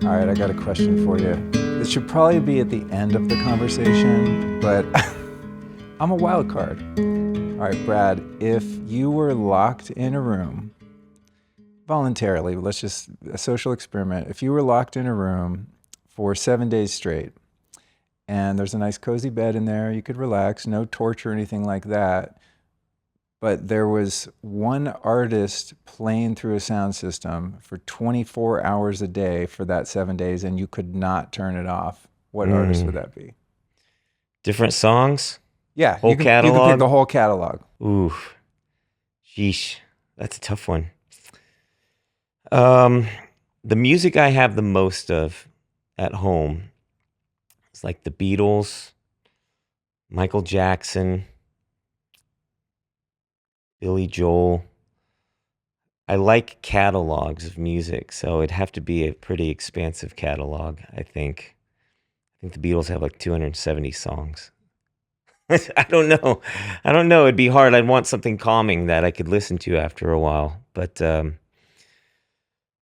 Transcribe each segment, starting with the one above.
All right, I got a question for you. This should probably be at the end of the conversation, but I'm a wild card. All right, Brad, if you were locked in a room voluntarily, let's just a social experiment. If you were locked in a room for 7 days straight, and there's a nice cozy bed in there, you could relax, no torture or anything like that, but there was one artist playing through a sound system for 24 hours a day for that 7 days, and you could not turn it off, what artist would that be? Different songs? Yeah, Whole you can catalog? pick the whole catalog. Ooh, sheesh. That's a tough one. The music I have the most of at home is like the Beatles, Michael Jackson, Billy Joel. I like catalogs of music, so it'd have to be a pretty expansive catalog, I think. I think the Beatles have like 270 songs. I don't know. It'd be hard. I'd want something calming that I could listen to after a while. But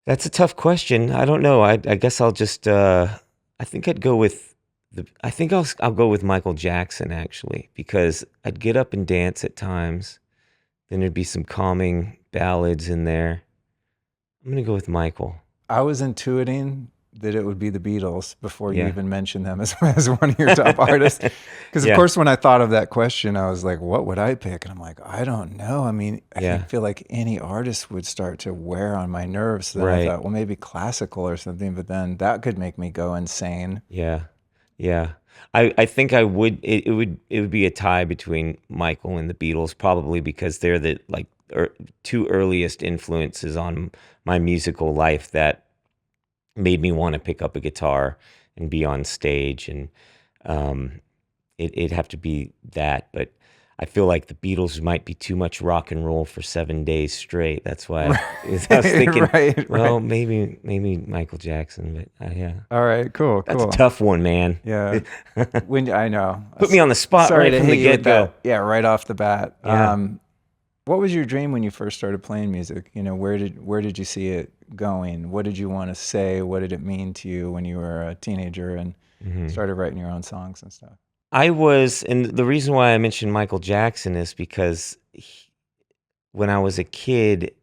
that's a tough question. I don't know. I guess I'll just. I think I'd go with the. I think I'll go with Michael Jackson actually, because I'd get up and dance at times. Then there'd be some calming ballads in there. I'm gonna go with Michael. I was intuiting that it would be the Beatles before you Yeah. even mentioned them as one of your top artists. Because, of Yeah. course, when I thought of that question, I was like, what would I pick? And I'm like, I don't know. I mean, Yeah. I feel like any artist would start to wear on my nerves. So then Right. I thought, well, maybe classical or something, but then that could make me go insane. Yeah. Yeah. I think I would it would be a tie between Michael and the Beatles, probably because they're the two earliest influences on my musical life that made me want to pick up a guitar and be on stage, and it'd have to be that. But I feel like the Beatles might be too much rock and roll for 7 days straight. That's why I was thinking, well, maybe Michael Jackson. But yeah, All right, cool. that's a tough one, man. Yeah. I know. Put me on the spot Sorry right to from hit the you with get-go. that. Yeah, right off the bat. Yeah. What was your dream when you first started playing music? You know, where did you see it going? What did you want to say? What did it mean to you when you were a teenager and started writing your own songs and stuff? And the reason why I mentioned Michael Jackson is because when I was a kid,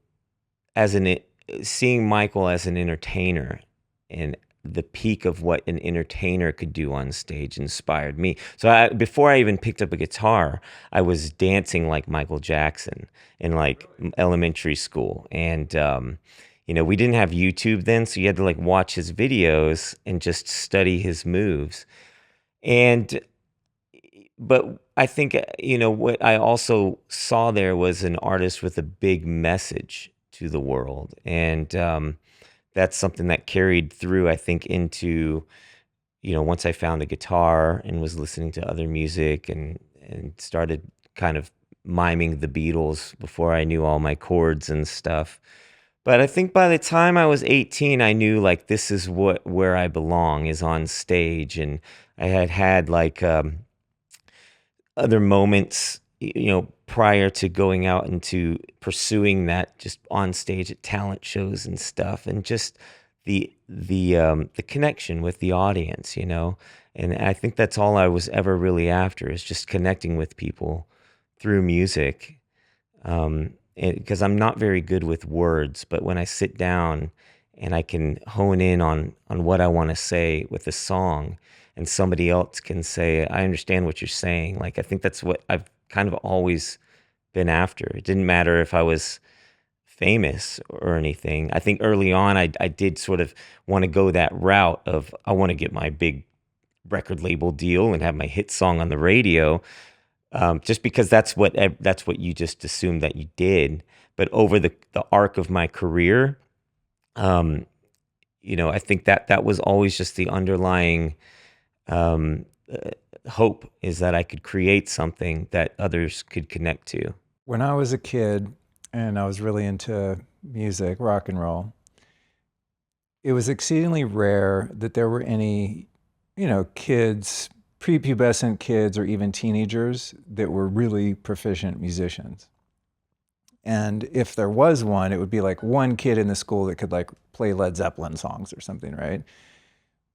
seeing Michael as an entertainer and the peak of what an entertainer could do on stage inspired me. So before I even picked up a guitar, I was dancing like Michael Jackson in like elementary school. And, we didn't have YouTube then, so you had to like watch his videos and just study his moves. But I think, what I also saw there was an artist with a big message to the world. And that's something that carried through, I think, into, once I found the guitar and was listening to other music and started kind of miming the Beatles before I knew all my chords and stuff. But I think by the time I was 18, I knew like this is where I belong, is on stage. And I had like other moments, prior to going out into pursuing that, just on stage at talent shows and stuff, and just the connection with the audience, and I think that's all I was ever really after, is just connecting with people through music. Because I'm not very good with words, but when I sit down and I can hone in on what I want to say with a song, and somebody else can say, I understand what you're saying. Like, I think that's what I've kind of always been after. It didn't matter if I was famous or anything. I think early on, I did sort of want to go that route of, I want to get my big record label deal and have my hit song on the radio, just because that's what you just assumed that you did. But over the arc of my career, I think that was always just the underlying hope, is that I could create something that others could connect to. When I was a kid and I was really into music, rock and roll, it was exceedingly rare that there were any, kids, prepubescent kids or even teenagers that were really proficient musicians. And if there was one, it would be like one kid in the school that could like play Led Zeppelin songs or something, right?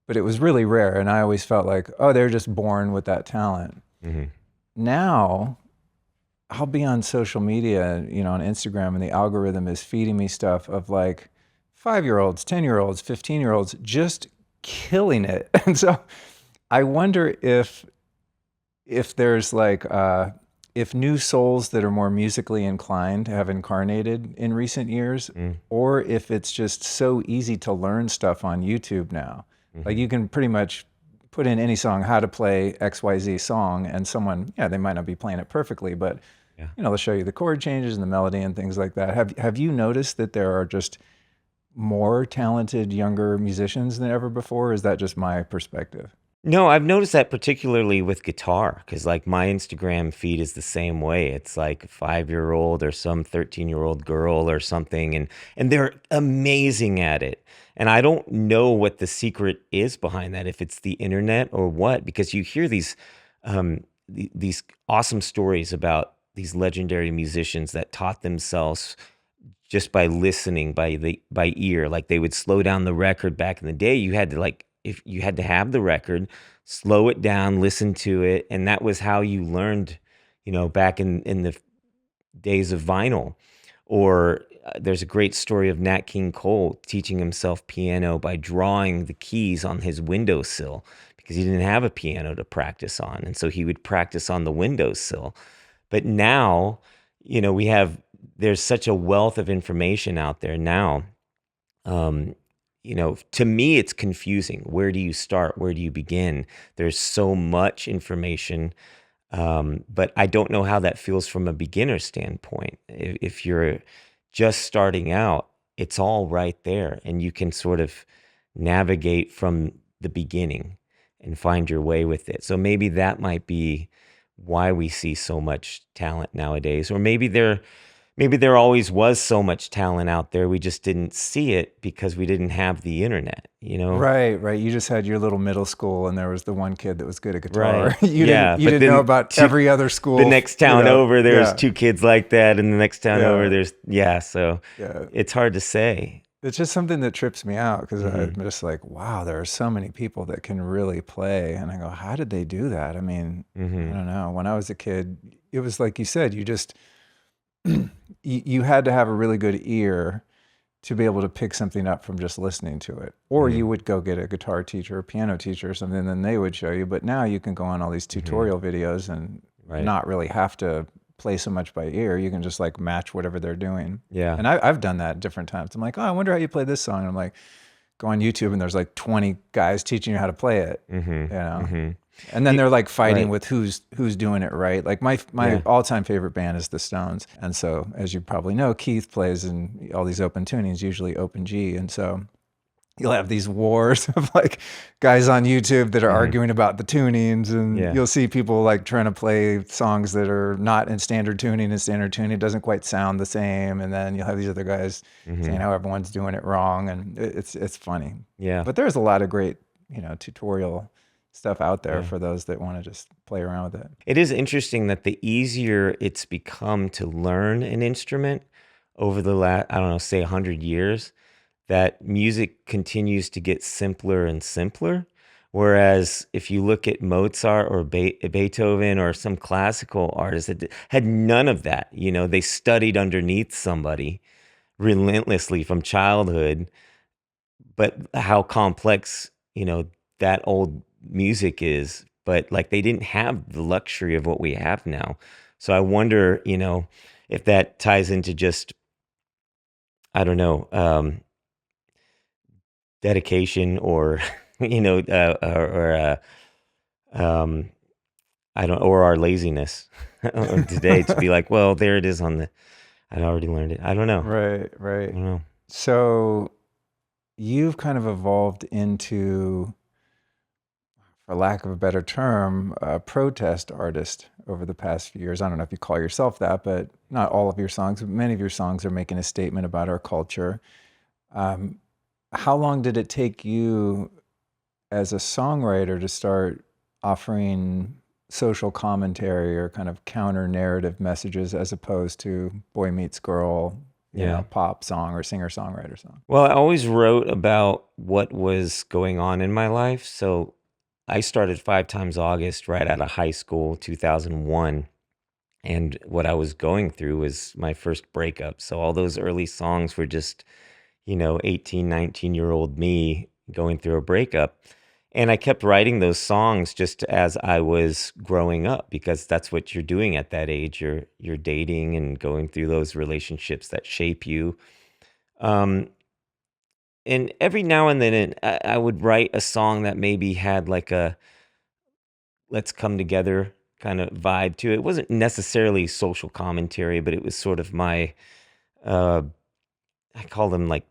But it was really rare. And I always felt like, oh, they're just born with that talent. Mm-hmm. Now I'll be on social media, on Instagram, and the algorithm is feeding me stuff of like 5-year-olds, 10-year-olds, 15-year-olds just killing it. And so I wonder if there's like if new souls that are more musically inclined have incarnated in recent years, or if it's just so easy to learn stuff on YouTube now. Like you can pretty much put in any song, how to play XYZ song, and someone, they might not be playing it perfectly, but they'll show you the chord changes and the melody and things like that. Have you noticed that there are just more talented younger musicians than ever before? Or is that just my perspective? No, I've noticed that particularly with guitar, because like my Instagram feed is the same way. It's like a 5-year-old or some 13-year-old girl or something, and they're amazing at it. And I don't know what the secret is behind that, if it's the internet or what, because you hear these awesome stories about these legendary musicians that taught themselves just by listening by ear. Like they would slow down the record back in the day. You had to like if you had to have the record, slow it down, listen to it, and that was how you learned, back in the days of vinyl. Or there's a great story of Nat King Cole teaching himself piano by drawing the keys on his windowsill because he didn't have a piano to practice on, and so he would practice on the windowsill. But now, there's such a wealth of information out there now. To me, it's confusing. Where do you start? Where do you begin? There's so much information, but I don't know how that feels from a beginner standpoint. If you're just starting out, it's all right there, and you can sort of navigate from the beginning and find your way with it. So maybe that might be why we see so much talent nowadays, or maybe there always was so much talent out there. We just didn't see it because we didn't have the internet. Right, right. You just had your little middle school, and there was the one kid that was good at guitar. Right. You Yeah, didn't but know then about every other school. the next town over, there's Yeah, 2 kids like that, and the next town yeah, over, so yeah. it's hard to say. It's just something that trips me out because I'm Hmm. just like, wow, there are so many people that can really play, and I go, how did they do that? I mean, I Hmm. don't know. When I was a kid, it was like you said, you just you had to have a really good ear to be able to pick something up from just listening to it. Or Hmm. you would go get a guitar teacher or piano teacher or something, and then they would show you. But now you can go on all these Hmm. tutorial videos and Right. not really have to play so much by ear. You can just like match whatever they're doing. Yeah. And I've done that different times. I'm like, oh, I wonder how you play this song. And I'm like, go on YouTube and there's like 20 guys teaching you how to play it. Hmm. Hmm. And then they're like fighting Right. with who's doing it right. Like my Yeah. all-time favorite band is the Stones. And so as you probably know, Keith plays in all these open tunings, usually open G. And so you'll have these wars of like guys on YouTube that are arguing about the tunings, and Yeah. you'll see people like trying to play songs that are not in standard tuning. In standard tuning, it doesn't quite sound the same. And then you'll have these other guys saying how everyone's doing it wrong, and it's funny. Yeah. But there's a lot of great tutorial stuff out there Yeah. for those that want to just play around with it. It is interesting that the easier it's become to learn an instrument over the last, I don't know, say 100 years, that music continues to get simpler and simpler. Whereas if you look at Mozart or Beethoven or some classical artists that had none of that, they studied underneath somebody relentlessly from childhood, but how complex, that old music is, but like they didn't have the luxury of what we have now. So I wonder, if that ties into just, I don't know, dedication or, or I don't, or our laziness today to be like, well, there it is I already learned it. I don't know. Right, I right. don't know. So you've kind of evolved into, for lack of a better term, a protest artist over the past few years. I don't know if you call yourself that, but not all of your songs, but many of your songs are making a statement about our culture. How long did it take you as a songwriter to start offering social commentary or kind of counter narrative messages as opposed to boy meets girl, Yeah. pop song or singer songwriter song? Well, I always wrote about what was going on in my life. So I started Five Times August right out of high school, 2001. And what I was going through was my first breakup. So all those early songs were just, 18, 19-year-old me going through a breakup. And I kept writing those songs just as I was growing up because that's what you're doing at that age. You're dating and going through those relationships that shape you. Um, and every now and then I would write a song that maybe had like a let's come together kind of vibe to it. It wasn't necessarily social commentary, but it was sort of my uh I call them like,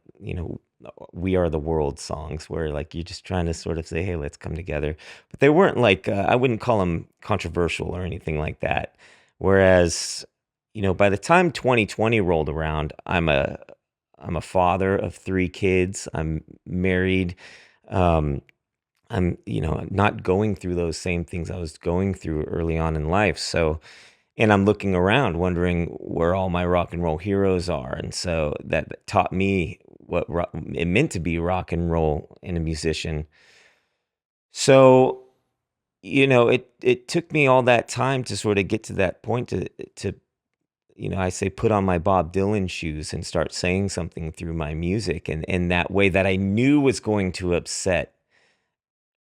we are the world songs where like you're just trying to sort of say, hey, let's come together. But they weren't like I wouldn't call them controversial or anything like that. Whereas, by the time 2020 rolled around, I'm a father of three kids. I'm married. Um I'm, not going through those same things I was going through early on in life. So, and I'm looking around wondering where all my rock and roll heroes are. And so that taught me what it meant to be rock and roll and a musician. So, it took me all that time to sort of get to that point to I say put on my Bob Dylan shoes and start saying something through my music and that way that I knew was going to upset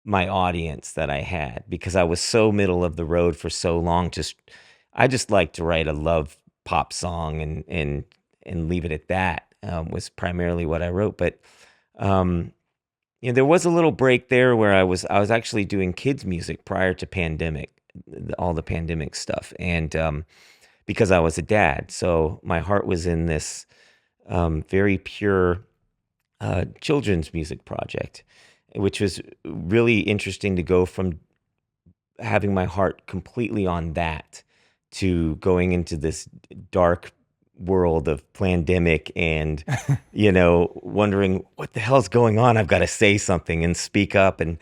my audience that I had because I was so middle of the road for so long. I just like to write a love pop song and leave it at that. Was primarily what I wrote, but um, there was a little break there where I was actually doing kids music prior to pandemic, all the pandemic stuff, and because I was a dad, so my heart was in this very pure children's music project, which was really interesting to go from having my heart completely on that to going into this dark world of pandemic and wondering what the hell's going on. I've got to say something and speak up and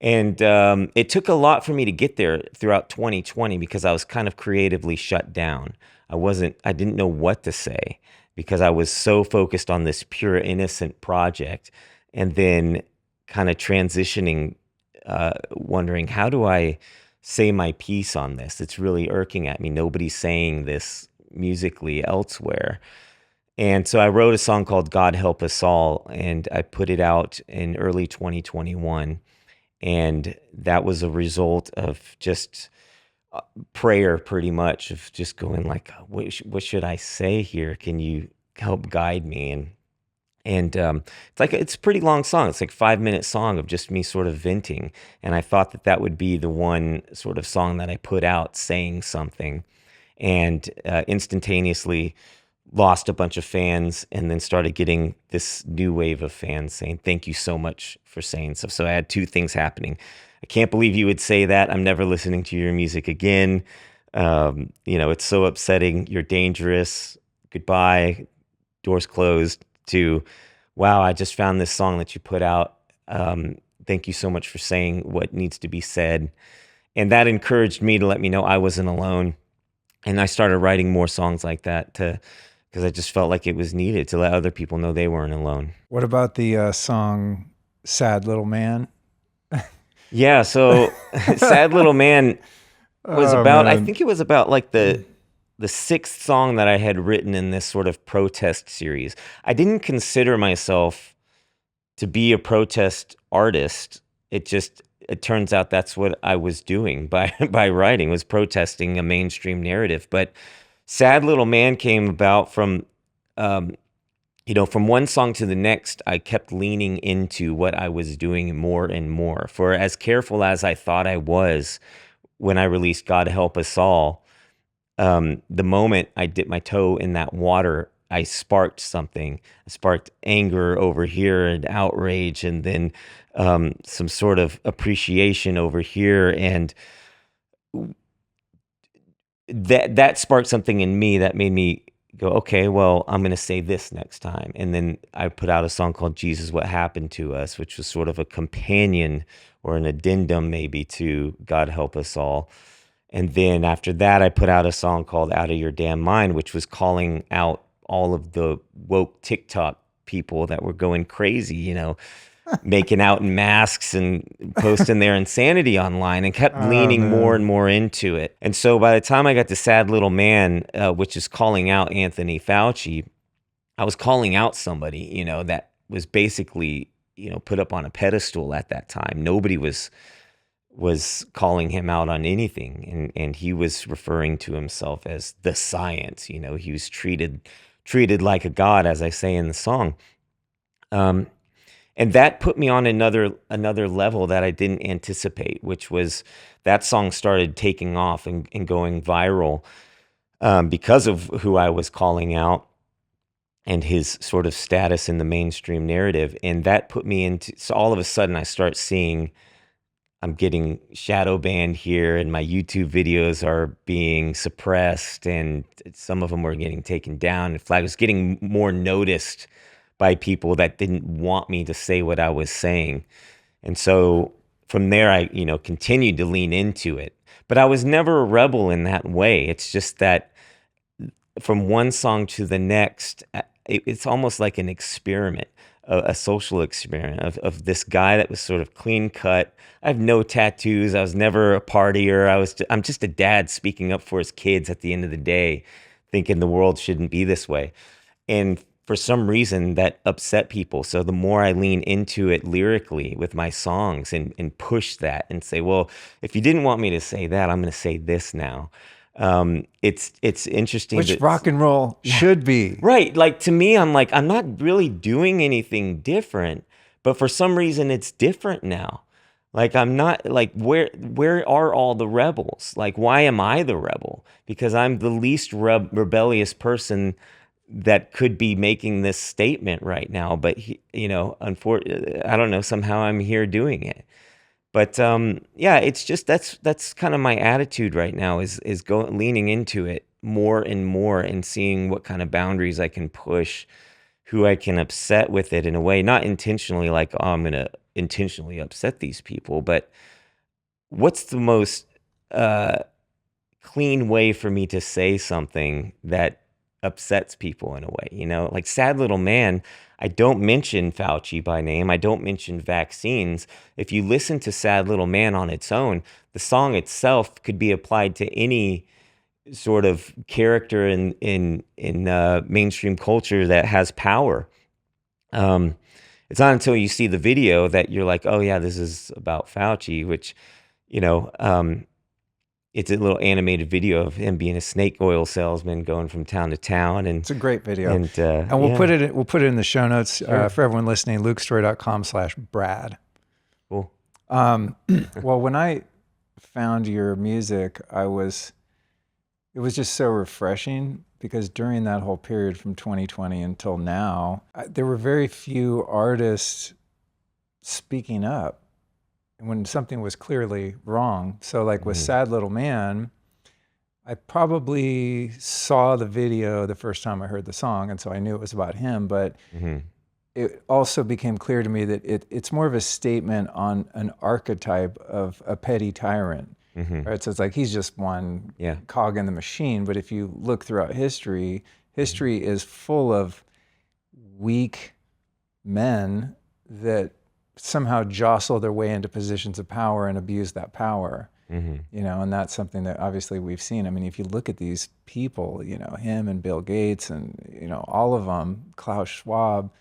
it took a lot for me to get there throughout 2020 because I was kind of creatively shut down. I didn't know what to say because I was so focused on this pure innocent project and then kind of transitioning, wondering how do I say my piece on this? It's really irking at me. Nobody's saying this musically elsewhere. And so I wrote a song called God Help Us All, and I put it out in early 2021. And that was a result of just prayer, pretty much, of just going like, what should I say here? Can you help guide me? And it's a pretty long song. It's like 5 minute song of just me sort of venting. And I thought that would be the one sort of song that I put out saying something, and instantaneously lost a bunch of fans and then started getting this new wave of fans saying, thank you so much for saying so. So I had two things happening. I can't believe you would say that. I'm never listening to your music again. It's so upsetting. You're dangerous. Goodbye. Doors closed. To, wow, I just found this song that you put out. Thank you so much for saying what needs to be said. And that encouraged me to let me know I wasn't alone. And I started writing more songs like that because I just felt like it was needed to let other people know they weren't alone. What about the song Sad Little Man? Yeah, so Sad Little Man was I think it was about like the sixth song that I had written in this sort of protest series. I didn't consider myself to be a protest artist. It turns out that's what I was doing by writing, was protesting a mainstream narrative. But Sad Little Man came about from, from one song to the next, I kept leaning into what I was doing more and more. For as careful as I thought I was when I released God Help Us All, the moment I dipped my toe in that water, I sparked something. I sparked anger over here and outrage, and then some sort of appreciation over here, and that sparked something in me that made me go, okay, well, I'm going to say this next time. And then I put out a song called Jesus, What Happened to Us, which was sort of a companion or an addendum maybe to God Help Us All. And then after that, I put out a song called Out of Your Damn Mind, which was calling out all of the woke TikTok people that were going crazy, making out in masks and posting their insanity online, and kept Oh, leaning more and man. more into it. And so by the time I got to Sad Little Man, which is calling out Anthony Fauci, I was calling out somebody, that was basically, put up on a pedestal at that time. Nobody was calling him out on anything, and he was referring to himself as the science. He was treated like a god, as I say in the song. And that put me on another level that I didn't anticipate, which was that song started taking off and going viral because of who I was calling out and his sort of status in the mainstream narrative. And that put me into, so all of a sudden I start seeing I'm getting shadow banned here, and my YouTube videos are being suppressed, and some of them were getting taken down, and flag was getting more noticed by people that didn't want me to say what I was saying. And so from there, I, continued to lean into it. But I was never a rebel in that way. It's just that from one song to the next, it's almost like an experiment, a social experiment of this guy that was sort of clean cut. I have no tattoos. I was never a partier. I'm just a dad speaking up for his kids at the end of the day, thinking the world shouldn't be this way. And for some reason that upset people. So the more I lean into it lyrically with my songs and push that and say, well, if you didn't want me to say that, I'm going to say this now. It's interesting. Which rock and roll should be. Right. Like, to me, I'm like, I'm not really doing anything different, but for some reason it's different now. Like, I'm not like, where are all the rebels? Like, why am I the rebel? Because I'm the least rebellious person that could be making this statement right now. But unfortunately, I don't know, somehow I'm here doing it. But yeah, it's just that's kind of my attitude right now is leaning into it more and more and seeing what kind of boundaries I can push, who I can upset with it in a way, not intentionally like, oh, I'm gonna intentionally upset these people, but what's the most clean way for me to say something that upsets people in a way, like Sad Little Man. I don't mention Fauci by name. I don't mention vaccines. If you listen to Sad Little Man on its own, the song itself could be applied to any sort of character in mainstream culture that has power. It's not until you see the video that you're like, oh yeah, this is about Fauci, which, it's a little animated video of him being a snake oil salesman going from town to town. And It's a great video. And we'll yeah. put it in the show notes Sure. for everyone listening, lukestory.com/Brad. Cool. Well, when I found your music, it was just so refreshing because during that whole period from 2020 until now, there were very few artists speaking up when something was clearly wrong. So like with Sad Little Man, I probably saw the video the first time I heard the song, and so I knew it was about him, but it also became clear to me that it's more of a statement on an archetype of a petty tyrant. Right? So it's like he's just one cog in the machine, but if you look throughout history is full of weak men that somehow jostle their way into positions of power and abuse that power. And that's something that obviously we've seen. I mean, if you look at these people, him and Bill Gates and, all of them, Klaus Schwab,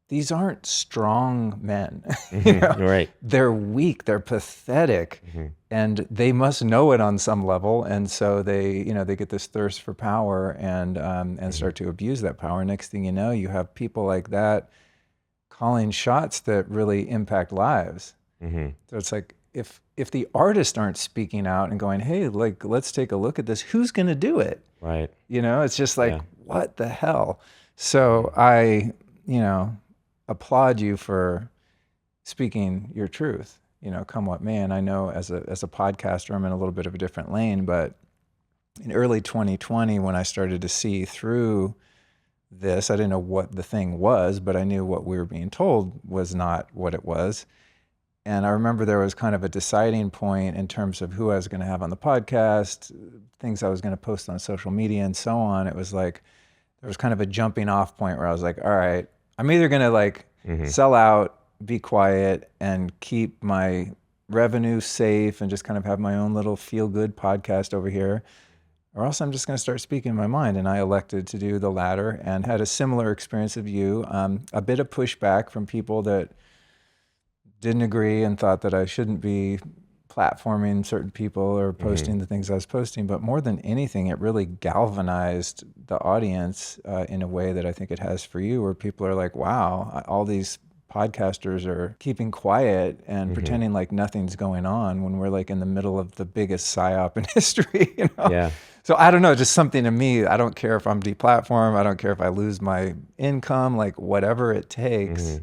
these aren't strong men. Right. They're weak, they're pathetic, and they must know it on some level. And so they get this thirst for power and start to abuse that power. Next thing you know, you have people like that calling shots that really impact lives. So it's like, if the artists aren't speaking out and going, hey, like, let's take a look at this, who's going to do it? Right. It's just like, what the hell? So I, applaud you for speaking your truth, come what may. And I know as a podcaster, I'm in a little bit of a different lane, but in early 2020, when I started to see through this, I didn't know what the thing was, but I knew what we were being told was not what it was. And I remember there was kind of a deciding point in terms of who I was going to have on the podcast, things I was going to post on social media and so on. It was like, there was kind of a jumping off point where I was like, all right, I'm either going to like sell out, be quiet, and keep my revenue safe and just kind of have my own little feel good podcast over here, or else I'm just going to start speaking my mind. And I elected to do the latter and had a similar experience of you, a bit of pushback from people that didn't agree and thought that I shouldn't be platforming certain people or posting the things I was posting. But more than anything, it really galvanized the audience in a way that I think it has for you, where people are like, wow, all these podcasters are keeping quiet and pretending like nothing's going on when we're like in the middle of the biggest psyop in history, you know? Yeah. So I don't know, just something to me, I don't care if I'm deplatformed, I don't care if I lose my income, like whatever it takes,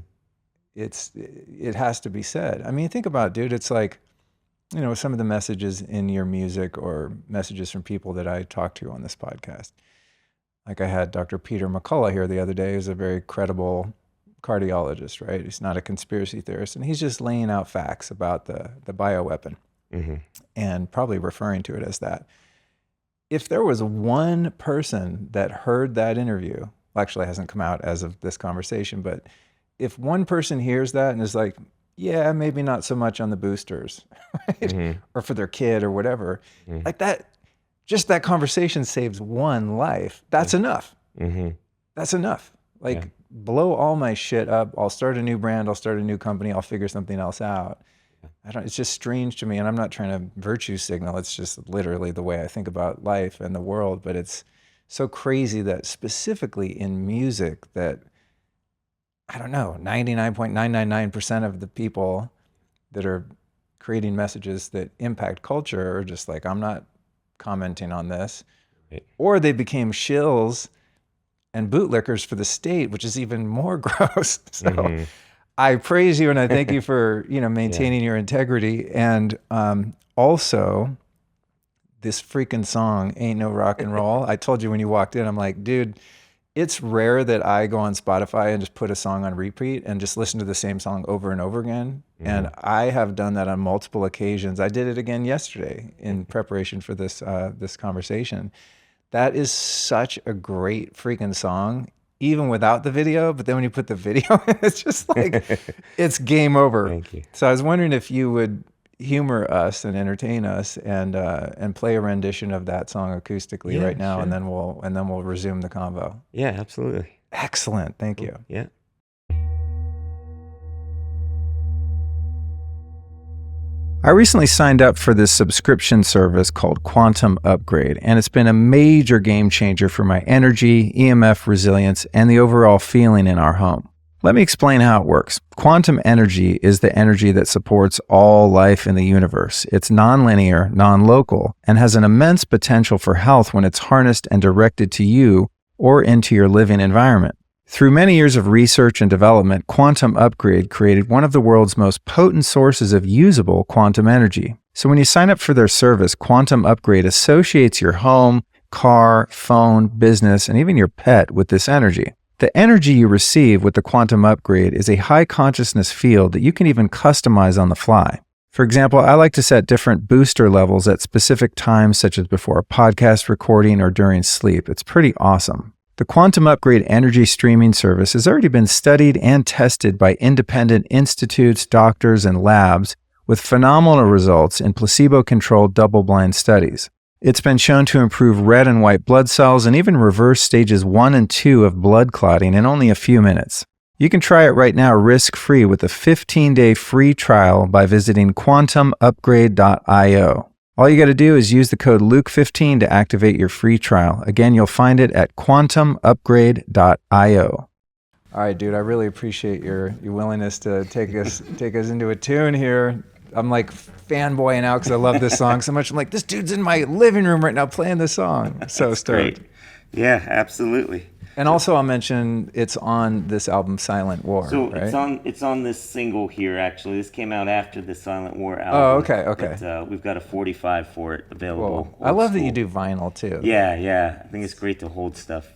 it has to be said. I mean, think about it, dude. It's like, you know, some of the messages in your music or messages from people that I talked to on this podcast. Like I had Dr. Peter McCullough here the other day, who's a very credible cardiologist, right? He's not a conspiracy theorist, and he's just laying out facts about the bioweapon and probably referring to it as that. If there was one person that heard that interview, well, actually it hasn't come out as of this conversation, but if one person hears that and is like, yeah, maybe not so much on the boosters, right? Or for their kid or whatever, like that, just that conversation saves one life. That's enough. That's enough. Like blow all my shit up. I'll start a new brand. I'll start a new company. I'll figure something else out. It's just strange to me. And I'm not trying to virtue signal. It's just literally the way I think about life and the world. But it's so crazy that specifically in music that, I don't know, 99.999% of the people that are creating messages that impact culture are just like, I'm not commenting on this. Or they became shills and bootlickers for the state, which is even more gross. So I praise you and I thank you for, you know, maintaining your integrity. And also, this freaking song, Ain't No Rock and Roll. I told you when you walked in, I'm like, dude, it's rare that I go on Spotify and just put a song on repeat and just listen to the same song over and over again. And I have done that on multiple occasions. I did it again yesterday in preparation for this this conversation. That is such a great freaking song, even without the video. But then when you put the video in, it's just like, it's game over. Thank you. So I was wondering if you would humor us and entertain us and play a rendition of that song acoustically right now, and then we'll resume the convo. Yeah, absolutely. Excellent. Thank you. Yeah. I recently signed up for this subscription service called Quantum Upgrade, and it's been a major game changer for my energy, EMF resilience, and the overall feeling in our home. Let me explain how it works. Quantum energy is the energy that supports all life in the universe. It's nonlinear, non-local, and has an immense potential for health when it's harnessed and directed to you or into your living environment. Through many years of research and development, Quantum Upgrade created one of the world's most potent sources of usable quantum energy. So when you sign up for their service, Quantum Upgrade associates your home, car, phone, business, and even your pet with this energy. The energy you receive with the Quantum Upgrade is a high consciousness field that you can even customize on the fly. For example, I like to set different booster levels at specific times, such as before a podcast recording or during sleep. It's pretty awesome. The Quantum Upgrade energy streaming service has already been studied and tested by independent institutes, doctors, and labs with phenomenal results in placebo-controlled double-blind studies. It's been shown to improve red and white blood cells and even reverse stages 1 and 2 of blood clotting in only a few minutes. You can try it right now risk-free with a 15-day free trial by visiting quantumupgrade.io. All you got to do is use the code Luke15 to activate your free trial. Again, you'll find it at quantumupgrade.io. All right, dude, I really appreciate your willingness to take us into a tune here. I'm like fanboying out because I love this song so much. I'm like, this dude's in my living room right now playing this song. So stoked. Great. Yeah, absolutely. And also, I'll mention it's on this album, Silent War. So right? it's on this single here. Actually, this came out after the Silent War album. Oh, okay. But, we've got a 45 for it available. Cool. I love that school. you do vinyl too. Yeah. I think it's great to hold stuff,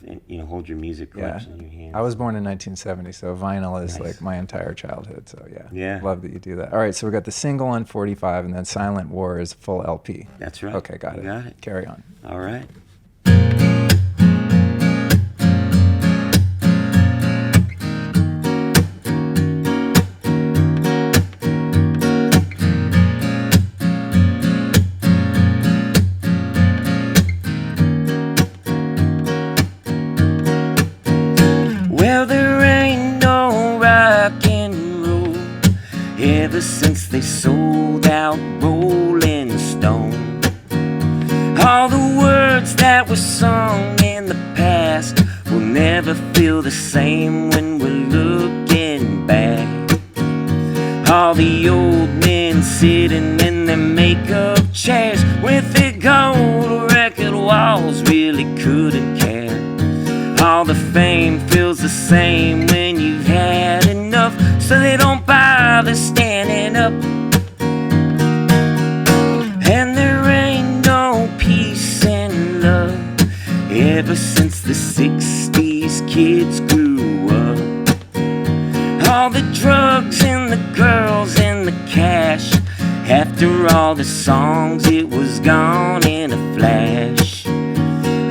hold your music collection in your hands. I was born in 1970, so vinyl is Nice. like my entire childhood. So Yeah. love that you do that. All right, so we got the single on 45, and then Silent War is full LP. That's right. Okay, got You it. got it. Carry on. All right. Well, there ain't no rock and roll ever since they sold out Rolling Stone. All the words that were sung in the past will never feel the same when we're looking back. All the old men sitting in their makeup chairs with their gold record walls really couldn't care. All the fame feels the same when you've had enough, so they don't bother standing up. And there ain't no peace and love ever since the 60s kids grew up. All the drugs and the girls and the cash, after all the songs it was gone in a flash.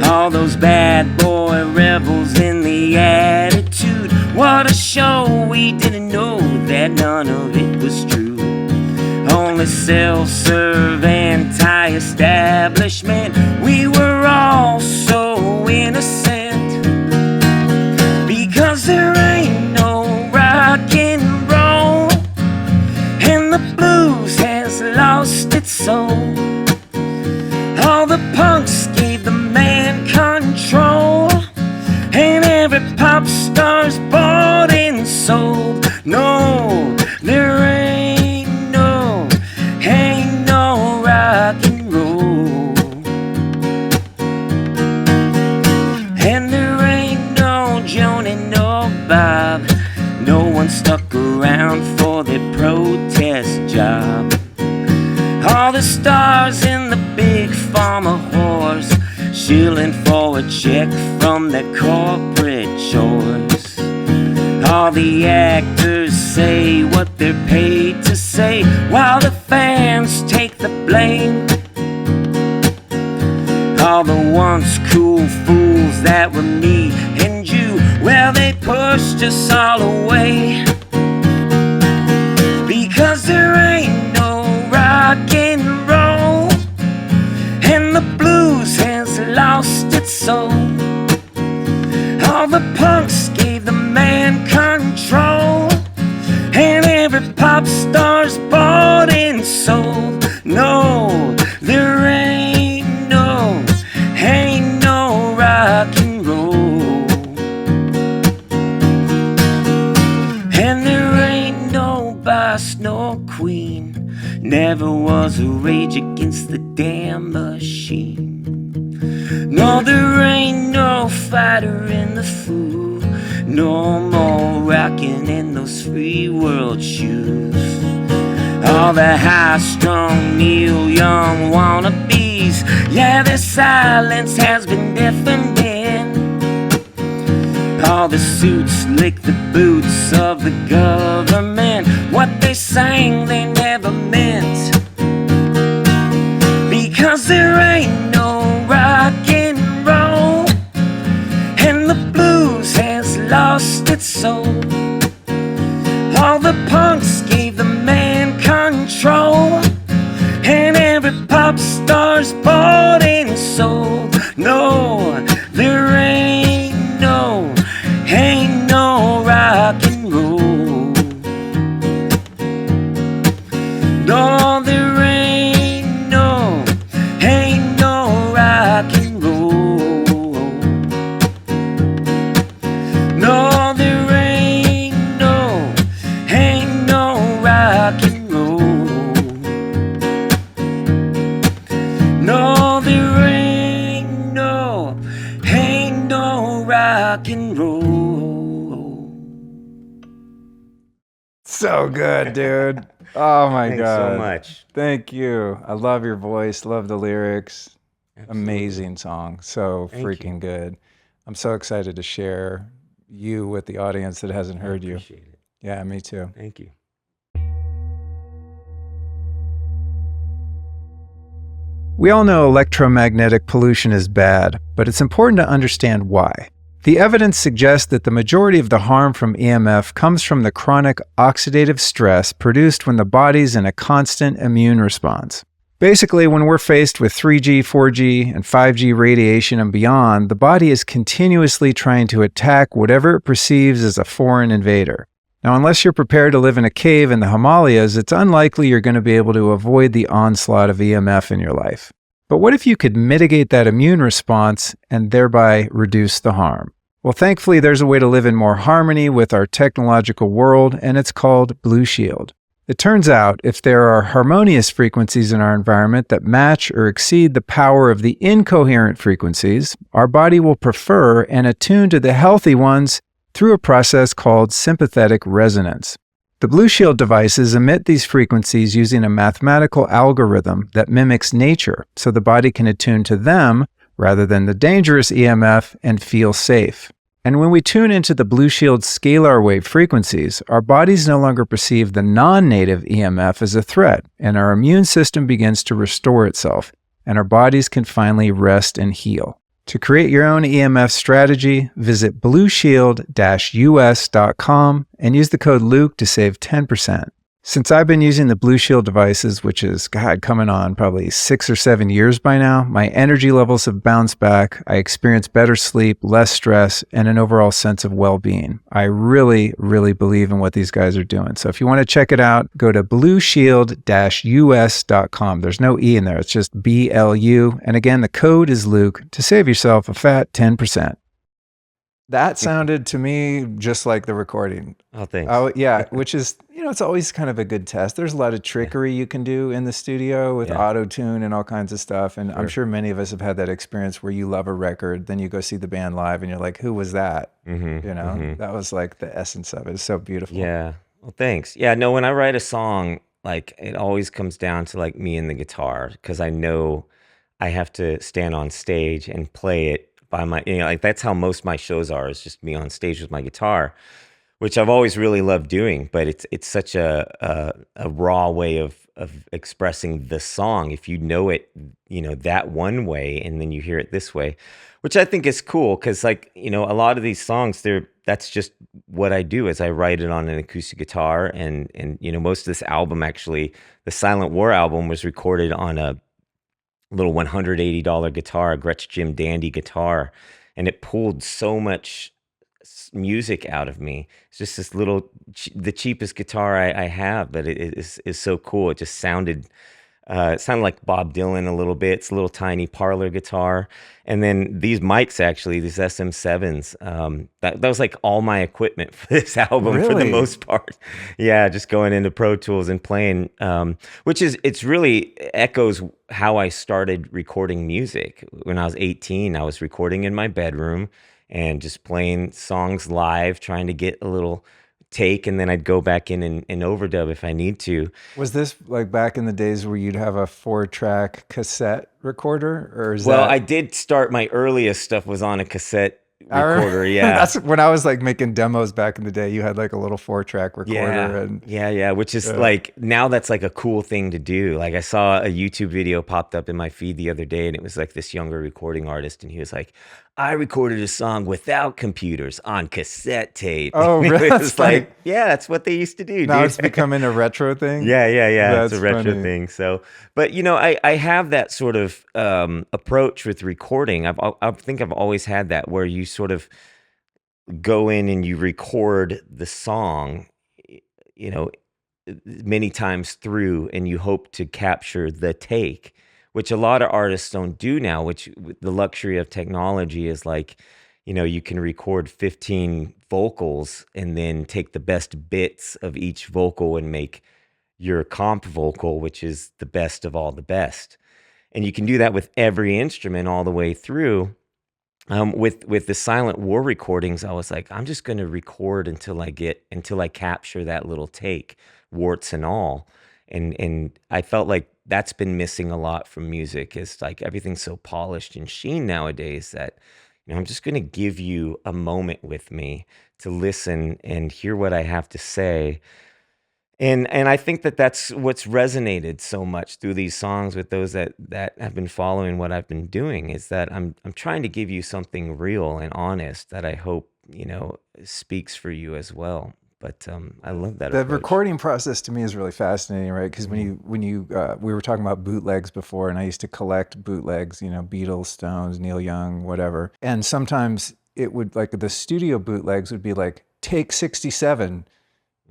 All those bad boy rebels in the attitude, what a show. We didn't know that none of it was true. Only self-serve, anti-establishment. We were all so innocent, because there ain't no rock and roll, and the blues has lost its soul. All the punks gave the man control, and every pop star's bought and sold. No, there ain't no rock and roll, and there ain't no Joni, no Bob. No one stuck around for their protest job. All the stars in the big pharma whores, shilling for a check from their corporate chores. All the actors say what they're paid to say, while the fans take the blame. All the once cool fools that were me and you, well, they pushed us all away, because there ain't no rock and roll, and the blues has lost its soul. All the punks gave the man control, and every pop star's bought and sold. No, there ain't no rock and roll, and there ain't no boss, no queen. Never was a Rage Against the damn machine. No, there ain't no fighter in the Foo, no more rocking in those free world shoes. All the high-strung Neil Young wannabes, yeah, their silence has been deafening. All the suits lick the boots of the government. What they sang they never meant, because there ain't no rock and roll, and the blues has lost its soul. All the punks gave the man control, and every pop star's bought and sold. No, there ain't no rock and roll. No, there ain't no rock and roll. No, there ain't no So good, dude. Oh my Thanks so God. much. Thank you. I love your voice, love the lyrics. Absolutely. Amazing song. So Thank you. freaking good. I'm so excited to share you with the audience that hasn't I heard you. appreciate it. Yeah, me too. Thank you. We all know electromagnetic pollution is bad, but it's important to understand why. The evidence suggests that the majority of the harm from EMF comes from the chronic oxidative stress produced when the body's in a constant immune response. Basically, when we're faced with 3G, 4G, and 5G radiation and beyond, the body is continuously trying to attack whatever it perceives as a foreign invader. Now, unless you're prepared to live in a cave in the Himalayas, it's unlikely you're going to be able to avoid the onslaught of EMF in your life. But what if you could mitigate that immune response and thereby reduce the harm? Well, thankfully, there's a way to live in more harmony with our technological world, and it's called Blue Shield. It turns out if there are harmonious frequencies in our environment that match or exceed the power of the incoherent frequencies, our body will prefer and attune to the healthy ones through a process called sympathetic resonance. The Blue Shield devices emit these frequencies using a mathematical algorithm that mimics nature, so the body can attune to them rather than the dangerous EMF and feel safe. And when we tune into the Blue Shield's scalar wave frequencies, our bodies no longer perceive the non-native EMF as a threat, and our immune system begins to restore itself, and our bodies can finally rest and heal. To create your own EMF strategy, visit blueshield-us.com and use the code Luke to save 10%. Since I've been using the Blue Shield devices, which is, coming on probably 6 or 7 years by now, my energy levels have bounced back. I experience better sleep, less stress, and an overall sense of well-being. I really, really believe in what these guys are doing. So if you want to check it out, go to blueshield-us.com. There's no E in there. It's just BLU. And again, the code is Luke to save yourself a fat 10%. That sounded to me just like the recording. Oh, thanks. Oh, yeah, which is, it's always kind of a good test. There's a lot of trickery you can do in the studio with auto-tune and all kinds of stuff. And I'm sure many of us have had that experience where you love a record, then you go see the band live and you're like, who was that? That was like the essence of it. It's so beautiful. Yeah. Well, thanks. Yeah, no, when I write a song, like it always comes down to like me and the guitar, because I know I have to stand on stage and play it by my, like that's how most of my shows are, is just me on stage with my guitar, which I've always really loved doing. But it's such a raw way of expressing the song. If you know it, that one way, and then you hear it this way, which I think is cool, because like, a lot of these songs, that's just what I do, is I write it on an acoustic guitar. And most of this album, actually, the Silent War album, was recorded on a little $180 guitar, a Gretsch Jim Dandy guitar, and it pulled so much music out of me. It's just this little, the cheapest guitar I have, but it is so cool. It just sounded like Bob Dylan a little bit. It's a little tiny parlor guitar. And then these mics, actually, these SM7s, that was like all my equipment for this album, for the most part. Yeah, just going into Pro Tools and playing, it's really echoes how I started recording music. When I was 18, I was recording in my bedroom and just playing songs live, trying to get a little take, and then I'd go back in and overdub if I need to. Was this like back in the days where you'd have a 4-track cassette recorder, or is I did start, my earliest stuff was on a cassette recorder. Yeah, that's when I was like making demos back in the day. You had like a little 4-track recorder. Yeah, which is like, now that's like a cool thing to do. Like I saw a YouTube video popped up in my feed the other day, and it was like this younger recording artist, and he was like, I recorded a song without computers on cassette tape. Oh, really? It's like, yeah, that's what they used to do. Now dude. It's becoming a retro thing. Yeah. That's It's a retro funny. thing. So, but I have that sort of approach with recording. I think I've always had that, where you sort of go in and you record the song, many times through, and you hope to capture the take, which a lot of artists don't do now, which the luxury of technology is like, you can record 15 vocals and then take the best bits of each vocal and make your comp vocal, which is the best of all the best. And you can do that with every instrument all the way through. With the Silent War recordings, I was like, I'm just going to record until I capture that little take, warts and all. And I felt like that's been missing a lot from music. It's like everything's so polished and sheen nowadays that, I'm just going to give you a moment with me to listen and hear what I have to say. And I think that that's what's resonated so much through these songs with those that have been following what I've been doing, is that I'm trying to give you something real and honest that I hope, speaks for you as well. But I love that The approach. recording process to me is really fascinating, right? Because when you we were talking about bootlegs before, and I used to collect bootlegs, Beatles, Stones, Neil Young, whatever. And sometimes it would, like, the studio bootlegs would be like, take 67.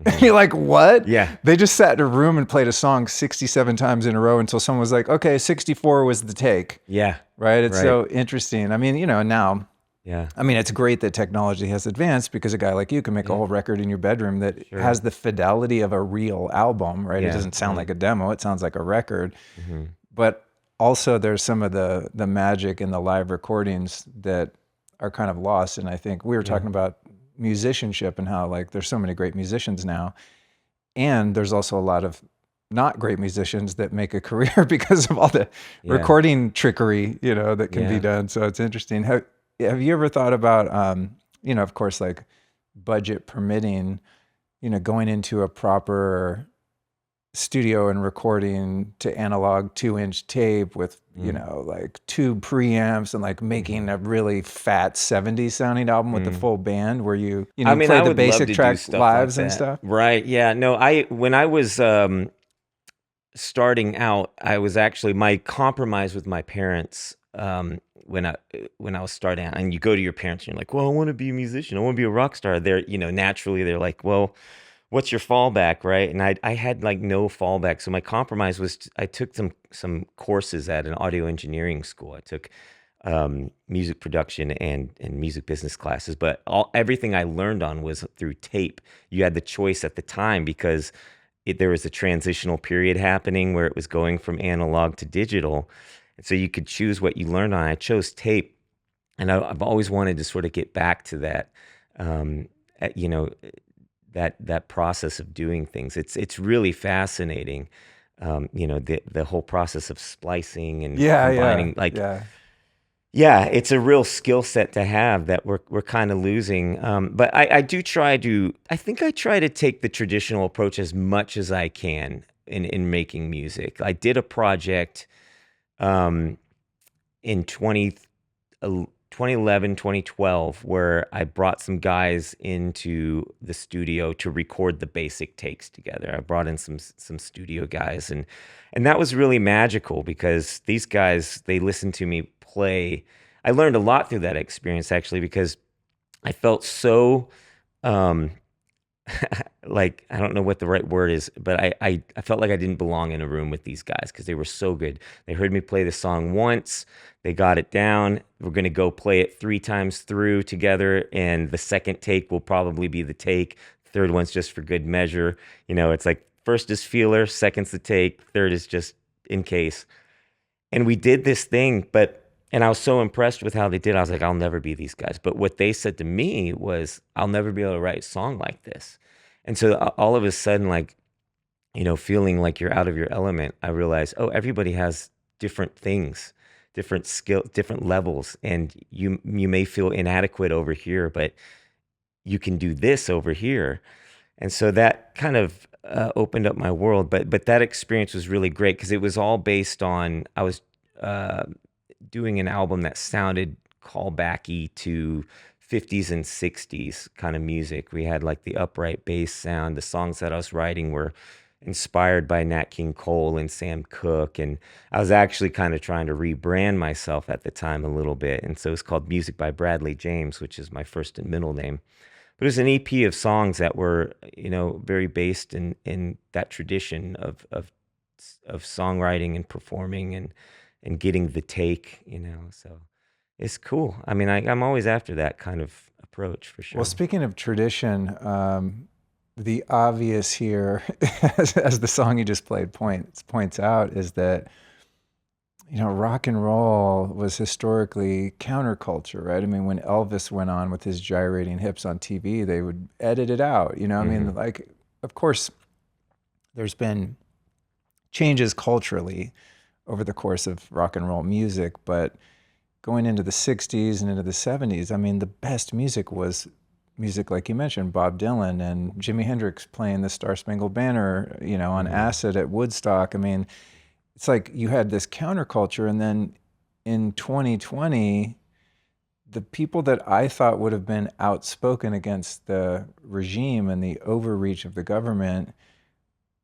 And you're like, what? Yeah. They just sat in a room and played a song 67 times in a row until someone was like, okay, 64 was the take. Yeah. Right? It's Right. so interesting. I mean, now, Yeah. I mean, it's great that technology has advanced, because a guy like you can make a whole record in your bedroom that Sure. has the fidelity of a real album, right? It Yeah. doesn't sound like a demo. It sounds like a record. Mm-hmm. But also there's some of the magic in the live recordings that are kind of lost. And I think we were talking about musicianship and how, like, there's so many great musicians now. And there's also a lot of not great musicians that make a career because of all the recording trickery, that can be done. So it's interesting. Have you ever thought about, of course, like, budget permitting, going into a proper studio and recording to analog 2-inch tape with, like, 2 preamps, and, like, making a really fat 70s sounding album with the full band where you I mean, play I the would love basic to do track stuff lives like and that. stuff? Right. Yeah. No, when I was starting out, I was actually, my compromise with my parents, when I was starting out, and you go to your parents and you're like, well, I want to be a musician, I want to be a rock star. They're, naturally they're like, well, what's your fallback, right? And I had, like, no fallback. So my compromise was I took some courses at an audio engineering school. I took music production and music business classes, but everything I learned on was through tape. You had the choice at the time, because there was a transitional period happening where it was going from analog to digital. And so you could choose what you learned on. I chose tape, and I've always wanted to sort of get back to that, that process of doing things. It's really fascinating, the whole process of splicing and combining, it's a real skill set to have that we're kind of losing. But I try to take the traditional approach as much as I can in making music. I did a project in 2011, 2012, where I brought some guys into the studio to record the basic takes together. I brought in some studio guys, and that was really magical, because these guys, they listened to me play. I learned a lot through that experience, actually, because I felt so like, I don't know what the right word is, but I felt like I didn't belong in a room with these guys, because they were so good. They heard me play the song once, they got it down. We're going to go play it 3 times through together, and the second take will probably be the take. Third one's just for good measure. It's like, first is feeler, second's the take, third is just in case. And we did this thing, and I was so impressed with how they did. I was like, I'll never be these guys. But what they said to me was, I'll never be able to write a song like this. And so all of a sudden, like, feeling like you're out of your element, I realized, oh, everybody has different things, different skill, different levels. And you may feel inadequate over here, but you can do this over here. And so that kind of opened up my world. But that experience was really great, because it was all based on, I was doing an album that sounded callbacky to 50s and 60s kind of music. We had, like, the upright bass sound. The songs that I was writing were inspired by Nat King Cole and Sam Cooke, and I was actually kind of trying to rebrand myself at the time a little bit, and so it's called Music by Bradley James, which is my first and middle name. But it was an EP of songs that were, very based in that tradition of songwriting and performing and getting the take, so it's cool. I mean, I'm always after that kind of approach, for sure. Well, speaking of tradition, the obvious here, as the song you just played points out, is that rock and roll was historically counterculture, right? I mean, when Elvis went on with his gyrating hips on TV, they would edit it out, I mean, like, of course, there's been changes culturally over the course of rock and roll music, but going into the 60s and into the 70s, I mean, the best music was music like you mentioned, Bob Dylan and Jimi Hendrix playing the Star Spangled Banner, on acid at Woodstock. I mean, it's like you had this counterculture, and then in 2020, the people that I thought would have been outspoken against the regime and the overreach of the government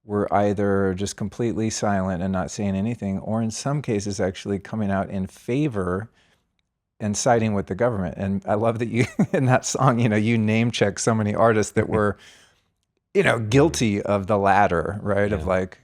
were either just completely silent and not saying anything, or in some cases actually coming out in favor and siding with the government. And I love that you, in that song, you name check so many artists that were, guilty of the latter, right? Of like,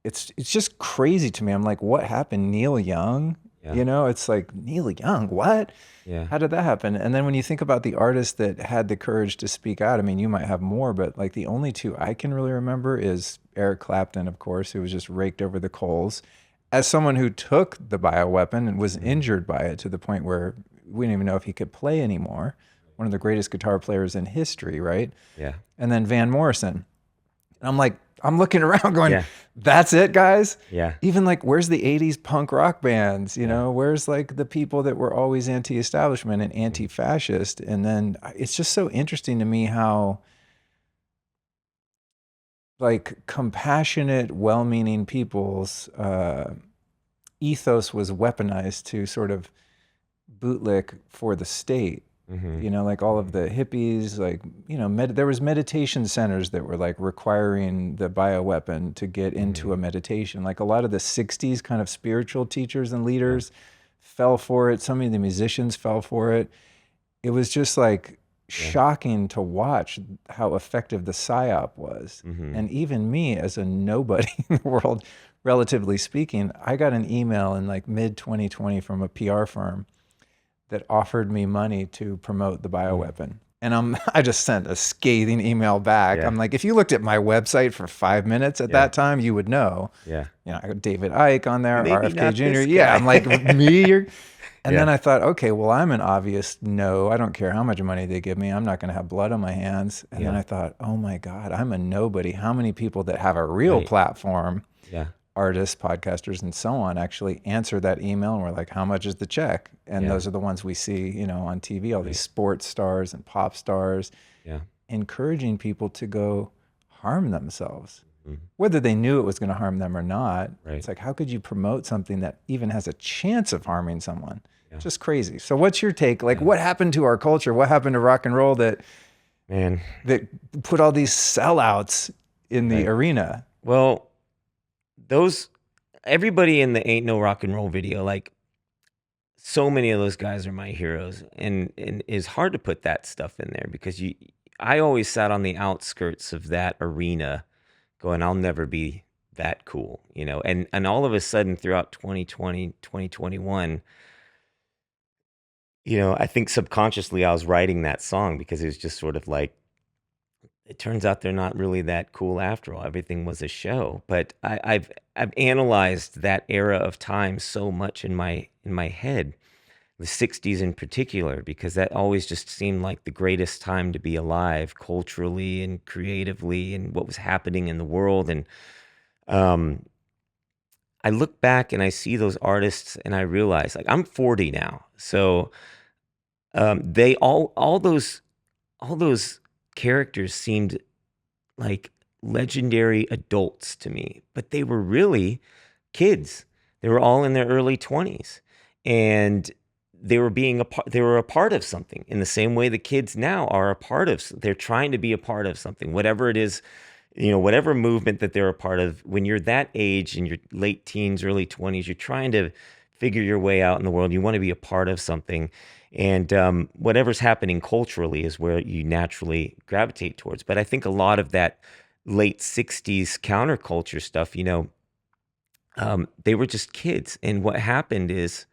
it's just crazy to me. I'm like, what happened? Neil Young? It's like, Neil Young, what? Yeah. How did that happen? And then when you think about the artists that had the courage to speak out, I mean, you might have more, but like the only two I can really remember is Eric Clapton, of course, who was just raked over the coals as someone who took the bioweapon and was injured by it to the point where we didn't even know if he could play anymore. One of the greatest guitar players in history, right? Yeah. And then Van Morrison. And I'm like, I'm looking around going, that's it, guys? Yeah. Even like, where's the 80s punk rock bands? Where's like the people that were always anti-establishment and anti-fascist? And then it's just so interesting to me how like compassionate, well-meaning people's ethos was weaponized to sort of bootlick for the state. Like all of the hippies, like, there was meditation centers that were like requiring the bioweapon to get into a meditation. Like a lot of the 60s kind of spiritual teachers and leaders fell for it. Some of the musicians fell for it. It was just like shocking to watch how effective the psyop was. And even me as a nobody in the world, relatively speaking, I got an email in like mid 2020 from a PR firm that offered me money to promote the bioweapon. And I just sent a scathing email back. I'm like, if you looked at my website for 5 minutes at that time, you would know. I got David Icke on there, Maybe RFK not this Jr. guy. I'm like, me? And then I thought, okay, well, I'm an obvious no. I don't care how much money they give me. I'm not going to have blood on my hands. And then I thought, oh my God, I'm a nobody. How many people that have a real platform, artists, podcasters, and so on, actually answer that email and we're like, how much is the check? And those are the ones we see, on TV, all these sports stars and pop stars, encouraging people to go harm themselves. Whether they knew it was going to harm them or not. It's like, how could you promote something that even has a chance of harming someone? Just crazy. So what's your take? Like, what happened to our culture? What happened to rock and roll that put all these sellouts in the arena? Well, everybody in the Ain't No Rock and Roll video, like so many of those guys are my heroes, and it's hard to put that stuff in there because I always sat on the outskirts of that arena going, I'll never be that cool, and all of a sudden throughout 2020, 2021, I think subconsciously I was writing that song because it was just sort of like, it turns out they're not really that cool after all. Everything was a show. But I've analyzed that era of time so much in my head, the 60s in particular, because that always just seemed like the greatest time to be alive culturally and creatively and what was happening in the world. And I look back and I see those artists and I realize, like, I'm 40 now. So they all those characters seemed like legendary adults to me, but they were really kids. They were all in their early 20s, and they were a part of something in the same way the kids now are a part of. They're trying to be a part of something, whatever it is, whatever movement that they're a part of. When you're that age, in your late teens, early 20s, you're trying to figure your way out in the world. You want to be a part of something. And whatever's happening culturally is where you naturally gravitate towards. But I think a lot of that late 60s counterculture stuff, they were just kids. And what happened is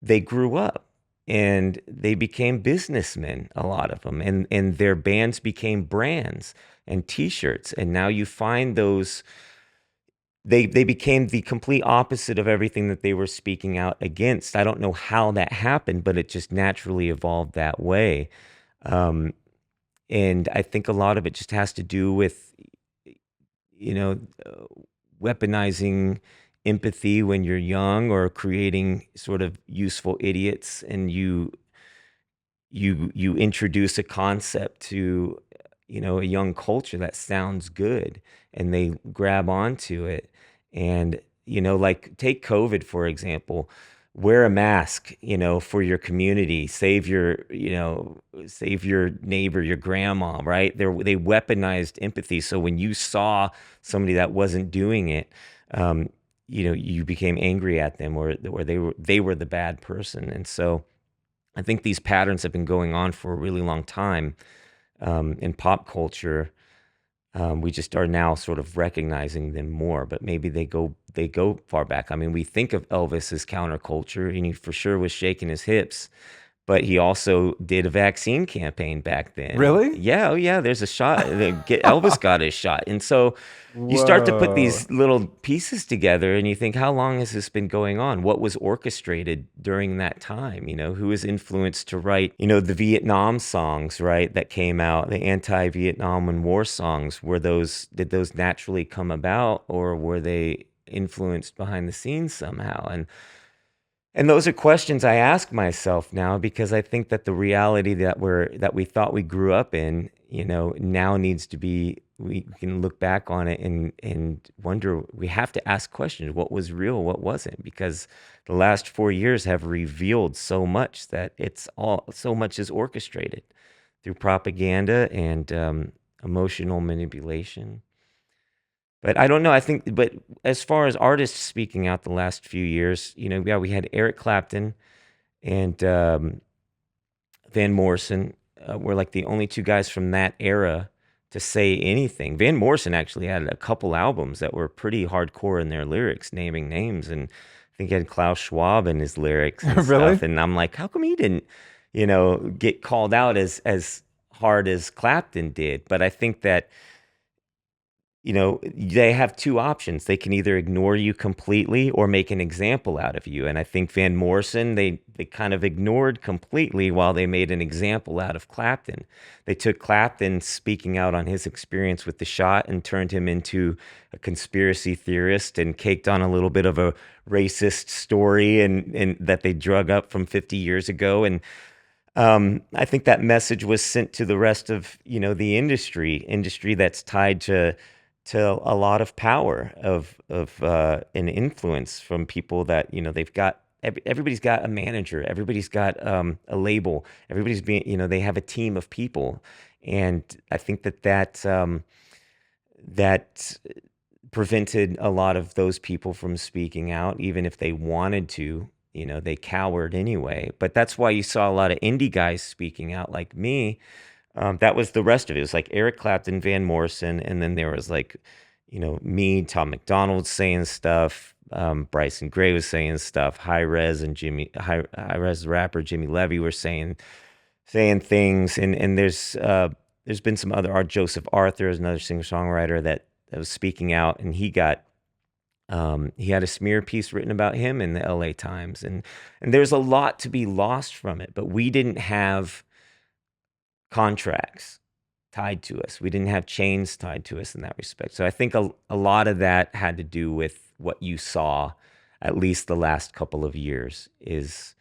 they grew up and they became businessmen, a lot of them. And their bands became brands and T-shirts. And now you find they became the complete opposite of everything that they were speaking out against. I don't know how that happened, but it just naturally evolved that way. Um, and I think a lot of it just has to do with, you know, uh, weaponizing empathy when you're young, or creating sort of useful idiots, and you introduce a concept to, a young culture that sounds good, and they grab onto it. And, like, take COVID for example. Wear a mask, for your community. Save your neighbor, your grandma, right? They weaponized empathy. So when you saw somebody that wasn't doing it, you became angry at them, or they were the bad person. And so I think these patterns have been going on for a really long time, in pop culture. We just are now sort of recognizing them more, but maybe they go far back. I mean, we think of Elvis as counterculture, and he for sure was shaking his hips, but he also did a vaccine campaign back then. Really? Yeah, oh yeah, there's a shot. Elvis got his shot. And so you start to put Whoa. these little pieces together, and you think, how long has this been going on? What was orchestrated during that time? Who was influenced to write, the Vietnam songs, right, that came out, the anti-Vietnam and war songs? Did those naturally come about, or were they influenced behind the scenes somehow? And those are questions I ask myself now, because I think that the reality that we thought we grew up in, now needs to be, we can look back on it and wonder. We have to ask questions: what was real, what wasn't? Because the last 4 years have revealed so much, that so much is orchestrated through propaganda and emotional manipulation. But I don't know. I think, but as far as artists speaking out the last few years, yeah, we had Eric Clapton and Van Morrison, were like the only two guys from that era to say anything. Van Morrison actually had a couple albums that were pretty hardcore in their lyrics, naming names, and I think he had Klaus Schwab in his lyrics and stuff. Really? And I'm like, how come he didn't, get called out as hard as Clapton did? But I think that, they have two options. They can either ignore you completely or make an example out of you. And I think Van Morrison, they kind of ignored completely while they made an example out of Clapton. They took Clapton speaking out on his experience with the shot and turned him into a conspiracy theorist, and caked on a little bit of a racist story, and that they drug up from 50 years ago. And I think that message was sent to the rest of, the industry that's tied to a lot of power of an influence from people that, they've got. Everybody's got a manager. Everybody's got a label. Everybody's being, they have a team of people. And I think that prevented a lot of those people from speaking out, even if they wanted to. They cowered anyway. But that's why you saw a lot of indie guys speaking out, like me. That was the rest of it. It was like Eric Clapton, Van Morrison, and then there was like, me, Tom McDonald saying stuff. Bryson Gray was saying stuff. High Res High Res rapper Jimmy Levy were saying things. And there's been some other art. Joseph Arthur is another singer songwriter that was speaking out, and he had a smear piece written about him in the LA Times. And there's a lot to be lost from it, but we didn't have contracts tied to us. We didn't have chains tied to us in that respect. So I think a lot of that had to do with what you saw, at least the last couple of years, is,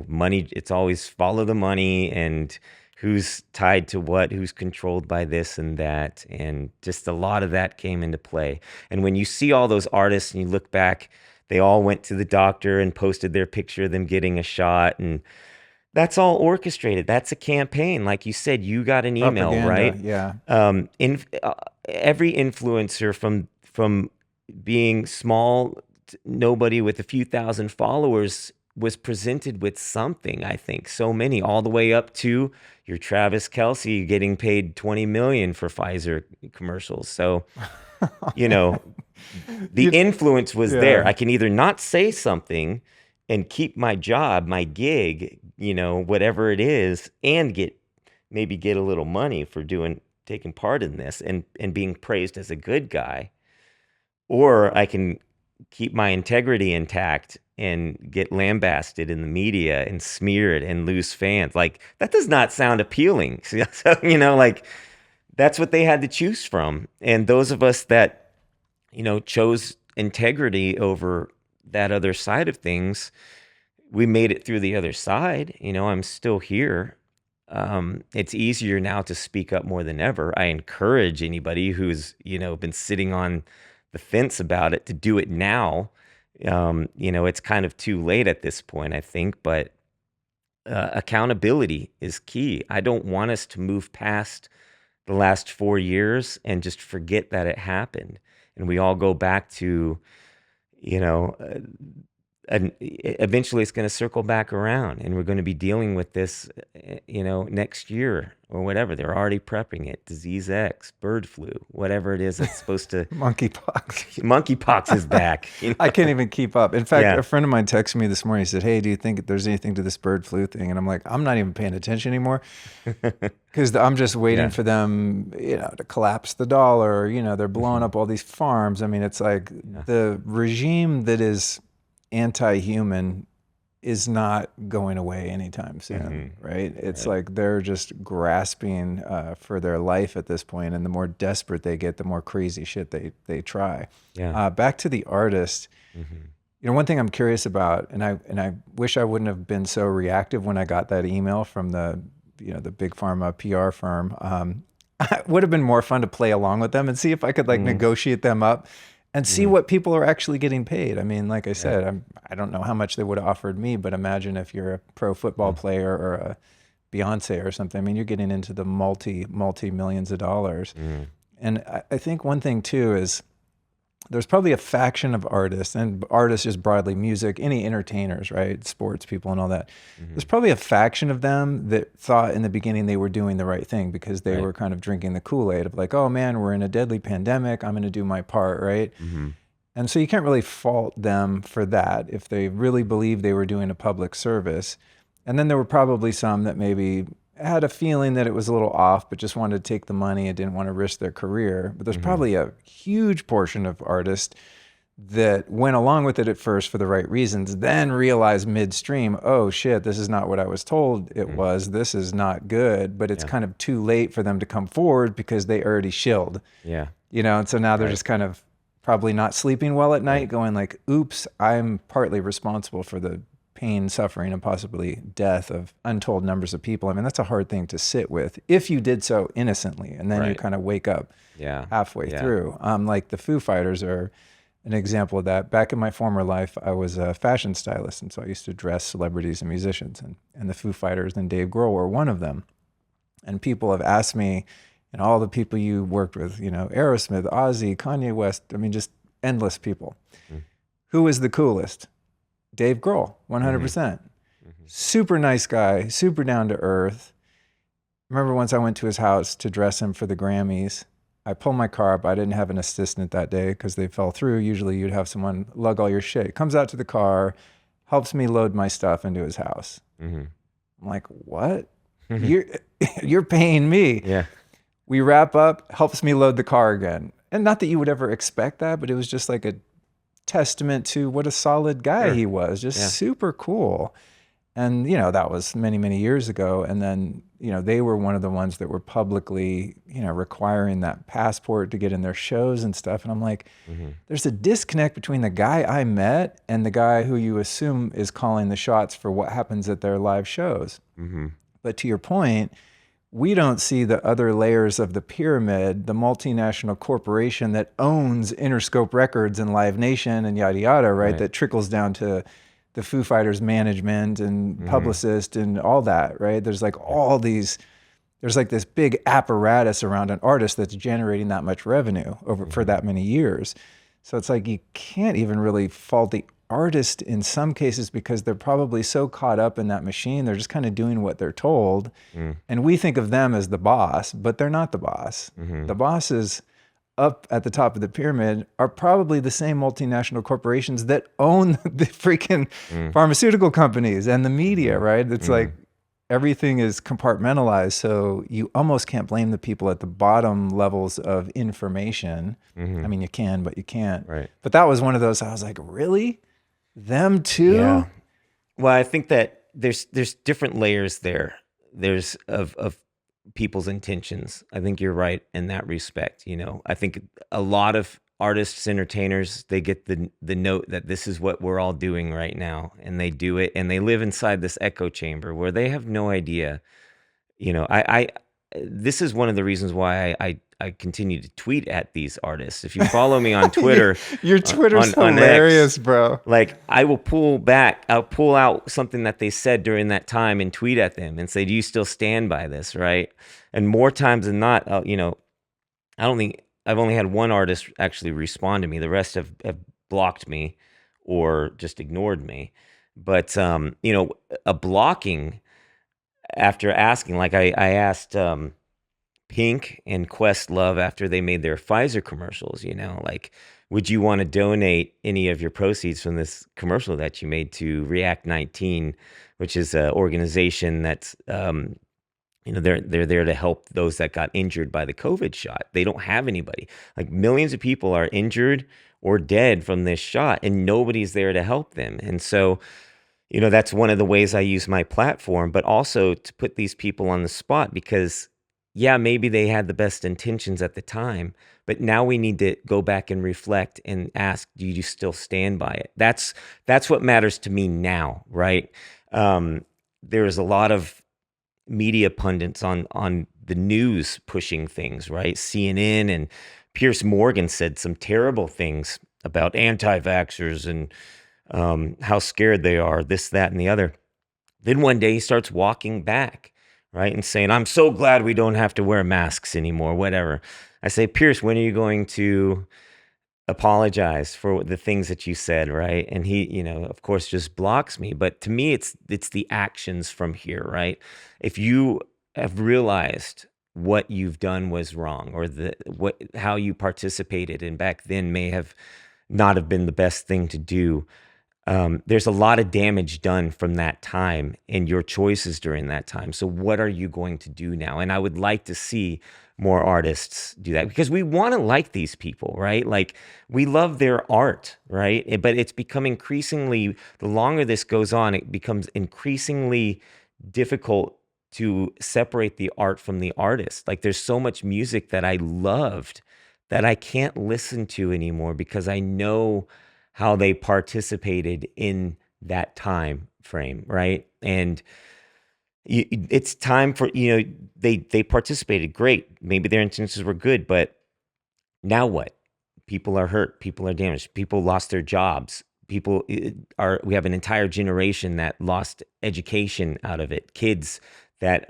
money. It's always follow the money, and who's tied to what, who's controlled by this and that. And just a lot of that came into play. And when you see all those artists and you look back, they all went to the doctor and posted their picture of them getting a shot, and that's all orchestrated. That's a campaign. Like you said, you got an email, Propaganda, right? yeah. Every influencer, from being small, nobody with a few thousand followers, was presented with something. I think so many, all the way up to your Travis Kelce getting paid $20 million for Pfizer commercials. So, the You- influence was there. yeah. I can either not say something and keep my job, my gig, whatever it is, and maybe get a little money for taking part in this, and being praised as a good guy. or I can keep my integrity intact and get lambasted in the media and smeared and lose fans. Like, that does not sound appealing. So, like, that's what they had to choose from. And those of us that, chose integrity over that other side of things, we made it through the other side. I'm still here. It's easier now to speak up more than ever. I encourage anybody who's, been sitting on the fence about it to do it now. It's kind of too late at this point, I think, but accountability is key. I don't want us to move past the last 4 years and just forget that it happened. And we all go back to, and eventually it's going to circle back around, and we're going to be dealing with this, next year or whatever. They're already prepping it. Disease X, bird flu, whatever it is that's supposed to. Monkeypox. Monkeypox is back. I can't even keep up. In fact, Yeah. a friend of mine texted me this morning. He said, "Hey, do you think there's anything to this bird flu thing?" And I'm like, I'm not even paying attention anymore because I'm just waiting Yeah. for them, to collapse the dollar. They're blowing up all these farms. I mean, it's like the regime that is anti-human is not going away anytime soon, right? It's like they're just grasping for their life at this point, and the more desperate they get, the more crazy shit they try. Yeah. Back to the artist, one thing I'm curious about, and I wish I wouldn't have been so reactive when I got that email from the big pharma PR firm. It would have been more fun to play along with them and see if I could negotiate them up and see what people are actually getting paid. I mean, like I said, I don't know how much they would have offered me, but imagine if you're a pro football player or a Beyonce or something. I mean, you're getting into the multi millions of dollars. And I think one thing too is there's probably a faction of artists, and artists just broadly music, any entertainers, right? Sports people and all that. There's probably a faction of them that thought in the beginning they were doing the right thing because they were kind of drinking the Kool-Aid of like, oh man, we're in a deadly pandemic. I'm going to do my part, right? And so you can't really fault them for that if they really believed they were doing a public service. And then there were probably some that maybe had a feeling that it was a little off, but just wanted to take the money and didn't want to risk their career. But there's probably a huge portion of artists that went along with it at first for the right reasons, then realized midstream, oh shit, this is not what I was told it was. This is not good, but it's kind of too late for them to come forward because they already shilled. Yeah. And so now they're just kind of probably not sleeping well at night, going like, oops, I'm partly responsible for the pain, suffering, and possibly death of untold numbers of people. I mean, that's a hard thing to sit with if you did so innocently, and then you kind of wake up halfway through. Like the Foo Fighters are an example of that. Back in my former life, I was a fashion stylist, and so I used to dress celebrities and musicians, and the Foo Fighters and Dave Grohl were one of them. And people have asked me, and all the people you worked with, Aerosmith, Ozzy, Kanye West, I mean, just endless people. Who is the coolest? Dave Grohl, 100%. Super nice guy, super down to earth. Remember once I went to his house to dress him for the Grammys. I pulled my car up. I didn't have an assistant that day because they fell through. Usually you'd have someone lug all your shit. Comes out to the car, helps me load my stuff into his house. I'm like, what? You're paying me. Yeah. We wrap up, helps me load the car again. And not that you would ever expect that, but it was just like a testament to what a solid guy he was. Just super cool. And, that was many, many years ago. And then, they were one of the ones that were publicly, requiring that passport to get in their shows and stuff. And I'm like, there's a disconnect between the guy I met and the guy who you assume is calling the shots for what happens at their live shows. But to your point, we don't see the other layers of the pyramid, the multinational corporation that owns Interscope Records and Live Nation and yada, yada, right? That trickles down to the Foo Fighters management and publicist and all that, right? There's like all these, there's like this big apparatus around an artist that's generating that much revenue over for that many years. So it's like you can't even really fault the artist in some cases because they're probably so caught up in that machine. They're just kind of doing what they're told. And we think of them as the boss, but they're not the boss. The bosses up at the top of the pyramid are probably the same multinational corporations that own the freaking pharmaceutical companies and the media, right? It's like everything is compartmentalized, so you almost can't blame the people at the bottom levels of information. Mm-hmm. I mean, you can, but you can't. Right. But that was one of those, I was like, really? Them too? Yeah. Well, I think that there's different layers there. There's of people's intentions. I think you're right in that respect. You know, I think a lot of artists, entertainers, they get the note that this is what we're all doing right now, and they do it, and they live inside this echo chamber where they have no idea. You know, I this is one of the reasons why I continue to tweet at these artists. If you follow me on Twitter, Your Twitter's on hilarious, X, bro. like I'll pull out something that they said during that time and tweet at them and say, "Do you still stand by this?" Right? And more times than not, you know, I don't think I've only had one artist actually respond to me. The rest have blocked me or just ignored me. But you know, a blocking after asking, like I asked Pink and Questlove after they made their Pfizer commercials, you know, like, would you want to donate any of your proceeds from this commercial that you made to React 19, which is an organization that's, you know, they're there to help those that got injured by the COVID shot. They don't have anybody. Like millions of people are injured or dead from this shot, and nobody's there to help them. And so, you know, that's one of the ways I use my platform, but also to put these people on the spot because, yeah, maybe they had the best intentions at the time, but now we need to go back and reflect and ask, do you still stand by it? That's what matters to me now, right? There's a lot of media pundits on the news pushing things, right? CNN and Piers Morgan said some terrible things about anti-vaxxers and how scared they are, this, that, and the other. Then one day he starts walking back, right, and saying, "I'm so glad we don't have to wear masks anymore," whatever. I say, Pierce, when are you going to apologize for the things that you said, right? And he, you know, of course, just blocks me. But to me, it's the actions from here, right? If you have realized what you've done was wrong, or how you participated, and back then may have not have been the best thing to do. There's a lot of damage done from that time and your choices during that time. So what are you going to do now? And I would like to see more artists do that because we want to like these people, right? Like we love their art, right? But it's become increasingly, the longer this goes on, it becomes increasingly difficult to separate the art from the artist. Like there's so much music that I loved that I can't listen to anymore because I know how they participated in that time frame, right? And it's time for, you know, they participated, great. Maybe their intentions were good, but now what? People are hurt, people are damaged, people lost their jobs. We have an entire generation that lost education out of it. Kids that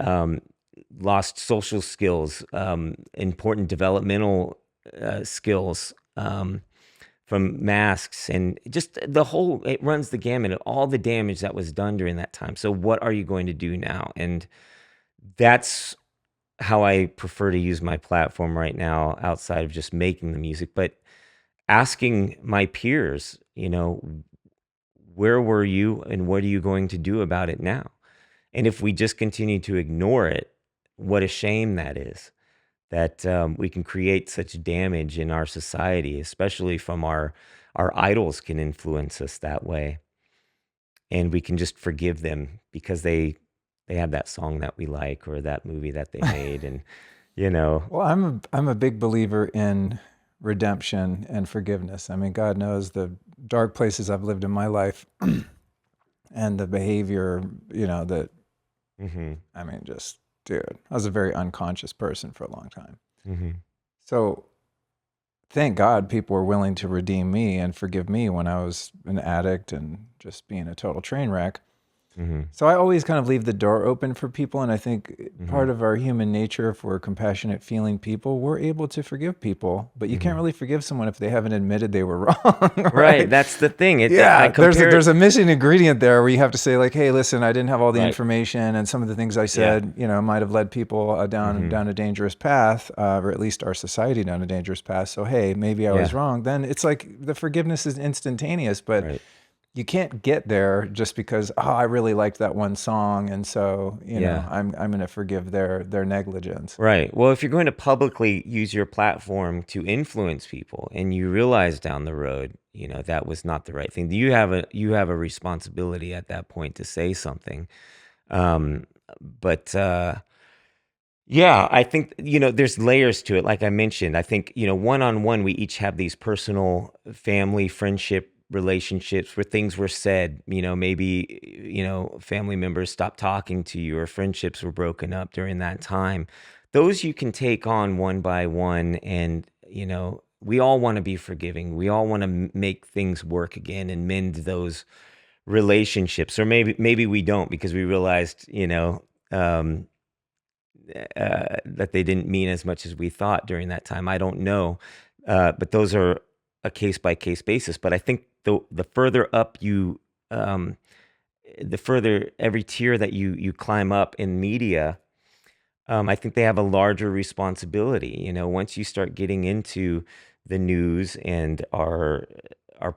lost social skills, important developmental skills, from masks and just it runs the gamut of all the damage that was done during that time. So what are you going to do now? And that's how I prefer to use my platform right now outside of just making the music, but asking my peers, you know, where were you and what are you going to do about it now? And if we just continue to ignore it, what a shame that is. That we can create such damage in our society, especially from our idols can influence us that way. And we can just forgive them because they have that song that we like or that movie that they made. And, you know. Well, I'm a big believer in redemption and forgiveness. I mean, God knows the dark places I've lived in my life and the behavior, you know, that, I mean, just... Dude, I was a very unconscious person for a long time. So thank God people were willing to redeem me and forgive me when I was an addict and just being a total train wreck. So I always kind of leave the door open for people. And I think part of our human nature, if we're compassionate, feeling people, we're able to forgive people. But you can't really forgive someone if they haven't admitted they were wrong. Right? That's the thing. There's a missing ingredient there where you have to say like, hey, listen, I didn't have all the information. And some of the things I said, you know, might have led people down a dangerous path, or at least our society down a dangerous path. So, hey, maybe I was wrong. Then it's like the forgiveness is instantaneous. But you can't get there just because, oh, I really liked that one song, and so Yeah. I'm going to forgive their negligence. Right. Well, if you're going to publicly use your platform to influence people and you realize down the road, that was not the right thing, you have a responsibility at that point to say something. Um, but yeah, I think, there's layers to it. Like I mentioned, I think, one-on-one, we each have these personal family, friendship relationships where things were said, maybe, family members stopped talking to you or friendships were broken up during that time. Those you can take on one by one. And, we all want to be forgiving. We all want to make things work again and mend those relationships. Or maybe we don't, because we realized, um, that they didn't mean as much as we thought during that time. I don't know, but those are a case by case basis. But I think the further up um, the further every tier that you climb up in media, I think they have a larger responsibility. Once you start getting into the news and our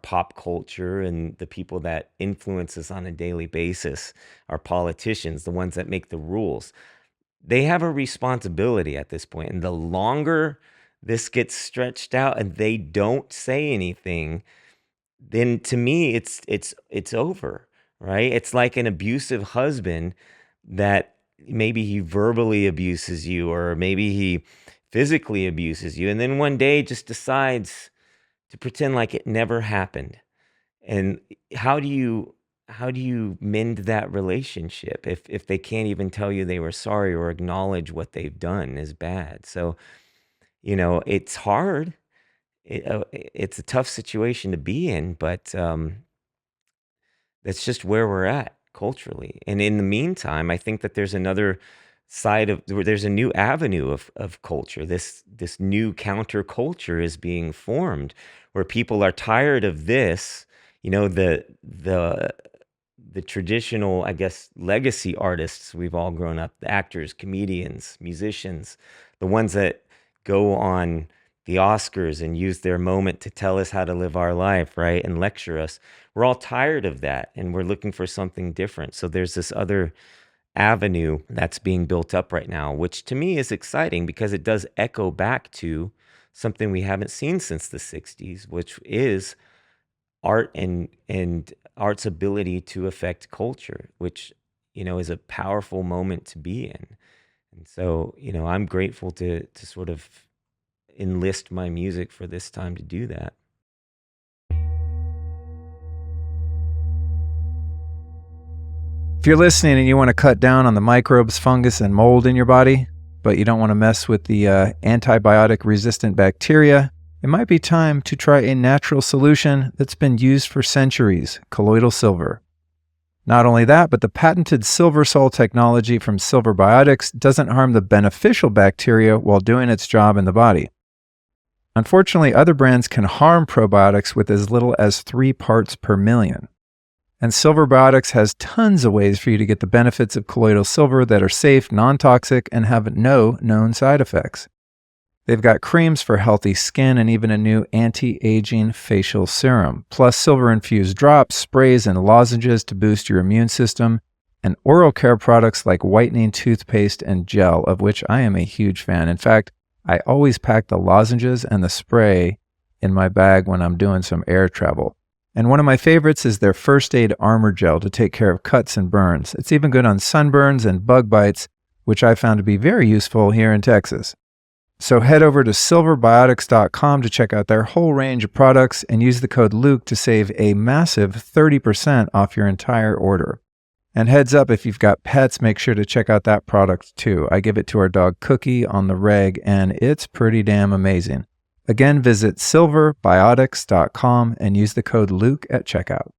pop culture and the people that influence us on a daily basis, our politicians, the ones that make the rules, they have a responsibility at this point. And the longer this gets stretched out and they don't say anything, then to me it's over, right? It's like an abusive husband that maybe he verbally abuses you or maybe he physically abuses you, and then one day just decides to pretend like it never happened. And how do you mend that relationship if they can't even tell you they were sorry or acknowledge what they've done is bad? So, it's hard. It's a tough situation to be in, but that's just where we're at culturally. And in the meantime, I think that there's another side there's a new avenue of culture. This new counterculture is being formed where people are tired of this, the traditional, I guess, legacy artists we've all grown up, the actors, comedians, musicians, the ones that go on the Oscars and use their moment to tell us how to live our life, right? And lecture us. We're all tired of that and we're looking for something different. So there's this other avenue that's being built up right now, which to me is exciting because it does echo back to something we haven't seen since the 60s, which is art and art's ability to affect culture, which is a powerful moment to be in. And so I'm grateful to sort of enlist my music for this time to do that. If you're listening and you want to cut down on the microbes, fungus, and mold in your body, but you don't want to mess with the antibiotic-resistant bacteria, it might be time to try a natural solution that's been used for centuries, colloidal silver. Not only that, but the patented silver sol technology from Silver Biotics doesn't harm the beneficial bacteria while doing its job in the body. Unfortunately, other brands can harm probiotics with as little as 3 parts per million. And Silver Biotics has tons of ways for you to get the benefits of colloidal silver that are safe, non-toxic, and have no known side effects. They've got creams for healthy skin and even a new anti-aging facial serum, plus silver-infused drops, sprays, and lozenges to boost your immune system, and oral care products like whitening toothpaste and gel, of which I am a huge fan. In fact, I always pack the lozenges and the spray in my bag when I'm doing some air travel. And one of my favorites is their First Aid Armor Gel to take care of cuts and burns. It's even good on sunburns and bug bites, which I found to be very useful here in Texas. So head over to silverbiotics.com to check out their whole range of products and use the code Luke to save a massive 30% off your entire order. And heads up, if you've got pets, make sure to check out that product too. I give it to our dog Cookie on the reg, and it's pretty damn amazing. Again, visit silverbiotics.com and use the code Luke at checkout.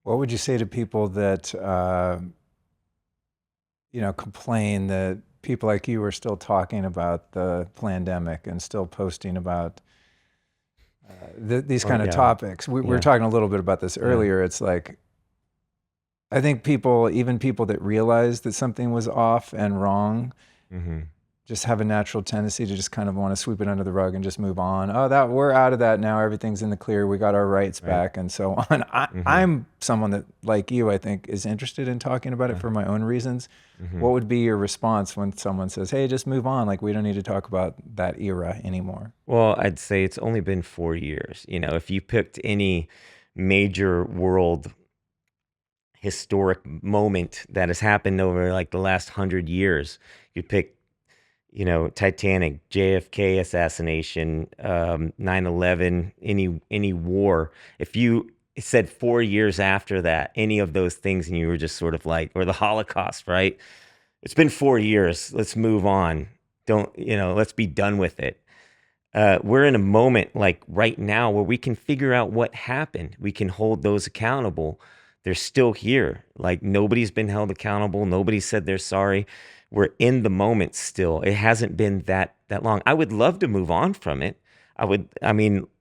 What would you say to people that, complain that people like you are still talking about the pandemic and still posting about these kind of topics? We were talking a little bit about this earlier. It's like, I think even people that realized that something was off and wrong, just have a natural tendency to just kind of want to sweep it under the rug and just move on. Oh, that we're out of that now. Everything's in the clear. We got our rights Right. back, and so on. I'm someone that, like you, I think, is interested in talking about it for my own reasons. What would be your response when someone says, "Hey, just move on. Like we don't need to talk about that era anymore"? Well, I'd say it's only been 4 years. If you picked any major world historic moment that has happened over like the last 100 years, you pick, Titanic, JFK assassination, 9/11, any war. If you said 4 years after that, any of those things, and you were just sort of like, or the Holocaust, right? It's been 4 years. Let's move on. Let's be done with it. We're in a moment like right now where we can figure out what happened. We can hold those accountable. They're still here. Like nobody's been held accountable. Nobody said they're sorry. We're in the moment still. It hasn't been that long. I would love to move on from it.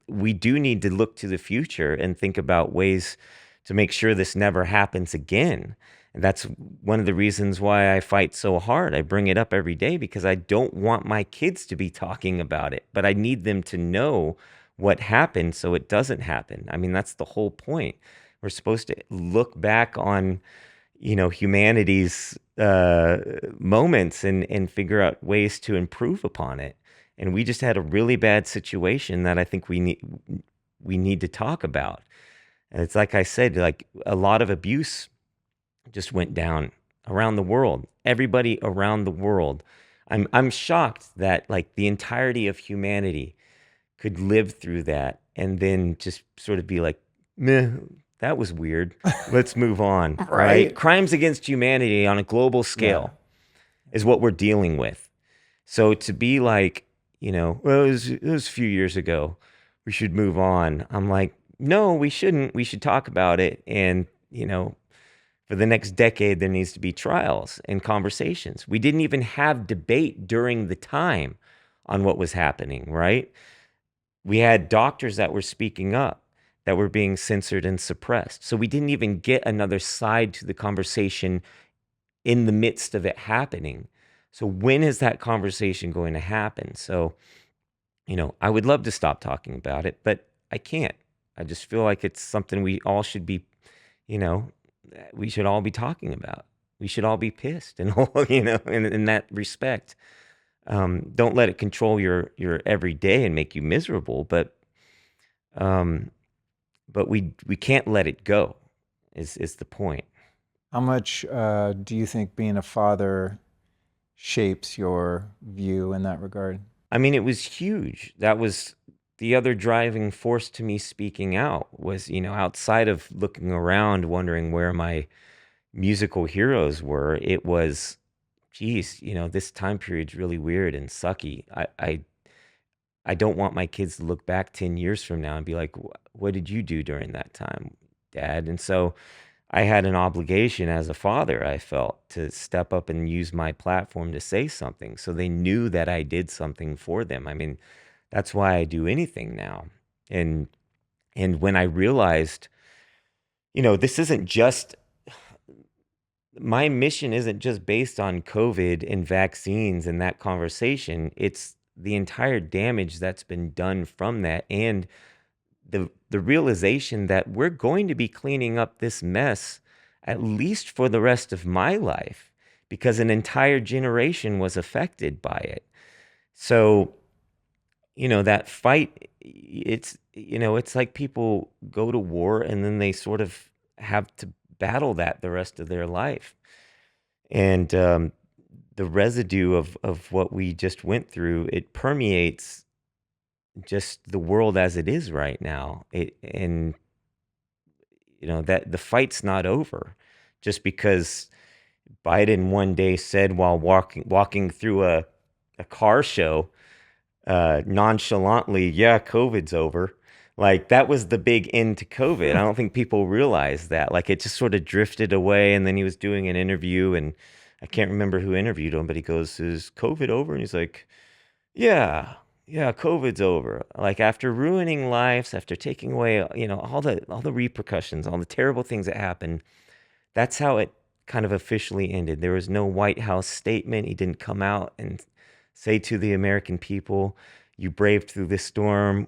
We do need to look to the future and think about ways to make sure this never happens again. And that's one of the reasons why I fight so hard. I bring it up every day because I don't want my kids to be talking about it, but I need them to know what happened so it doesn't happen. That's the whole point. We're supposed to look back on, humanity's moments and figure out ways to improve upon it. And we just had a really bad situation that I think we need to talk about. And it's like I said, like a lot of abuse just went down around the world. Everybody around the world. I'm shocked that like the entirety of humanity could live through that and then just sort of be like, meh, that was weird. Let's move on. Right? Crimes against humanity on a global scale is what we're dealing with. So to be like, well, it was a few years ago. We should move on. I'm like, no, we shouldn't. We should talk about it. And, for the next decade, there needs to be trials and conversations. We didn't even have debate during the time on what was happening, right? We had doctors that were speaking up, that were being censored and suppressed. So we didn't even get another side to the conversation in the midst of it happening. So when is that conversation going to happen? So, I would love to stop talking about it, but I can't. I just feel like it's something we all should be, we should all be talking about. We should all be pissed and in that respect. Don't let it control your every day and make you miserable, but we can't let it go is the point. How much do you think being a father shapes your view in that regard? It was huge. That was the other driving force to me speaking out was, outside of looking around, wondering where my musical heroes were. It was, geez, this time period's really weird and sucky. I don't want my kids to look back 10 years from now and be like, what did you do during that time, Dad? And so I had an obligation as a father, I felt, to step up and use my platform to say something so they knew that I did something for them. That's why I do anything now. And when I realized, this isn't just, my mission isn't just based on COVID and vaccines and that conversation. It's the entire damage that's been done from that, and the realization that we're going to be cleaning up this mess at least for the rest of my life because an entire generation was affected by it. So, that fight, it's like people go to war and then they sort of have to battle that the rest of their life. And the residue of what we just went through, it permeates just the world as it is right now. And that the fight's not over just because Biden one day said while walking through a car show, nonchalantly, yeah, COVID's over. Like that was the big end to COVID. I don't think people realize that. Like it just sort of drifted away, and then he was doing an interview, and I can't remember who interviewed him, but he goes, "Is COVID over?" And he's like, "Yeah, COVID's over." Like after ruining lives, after taking away, all the repercussions, all the terrible things that happened, that's how it kind of officially ended. There was no White House statement. He didn't come out and say to the American people, you braved through this storm,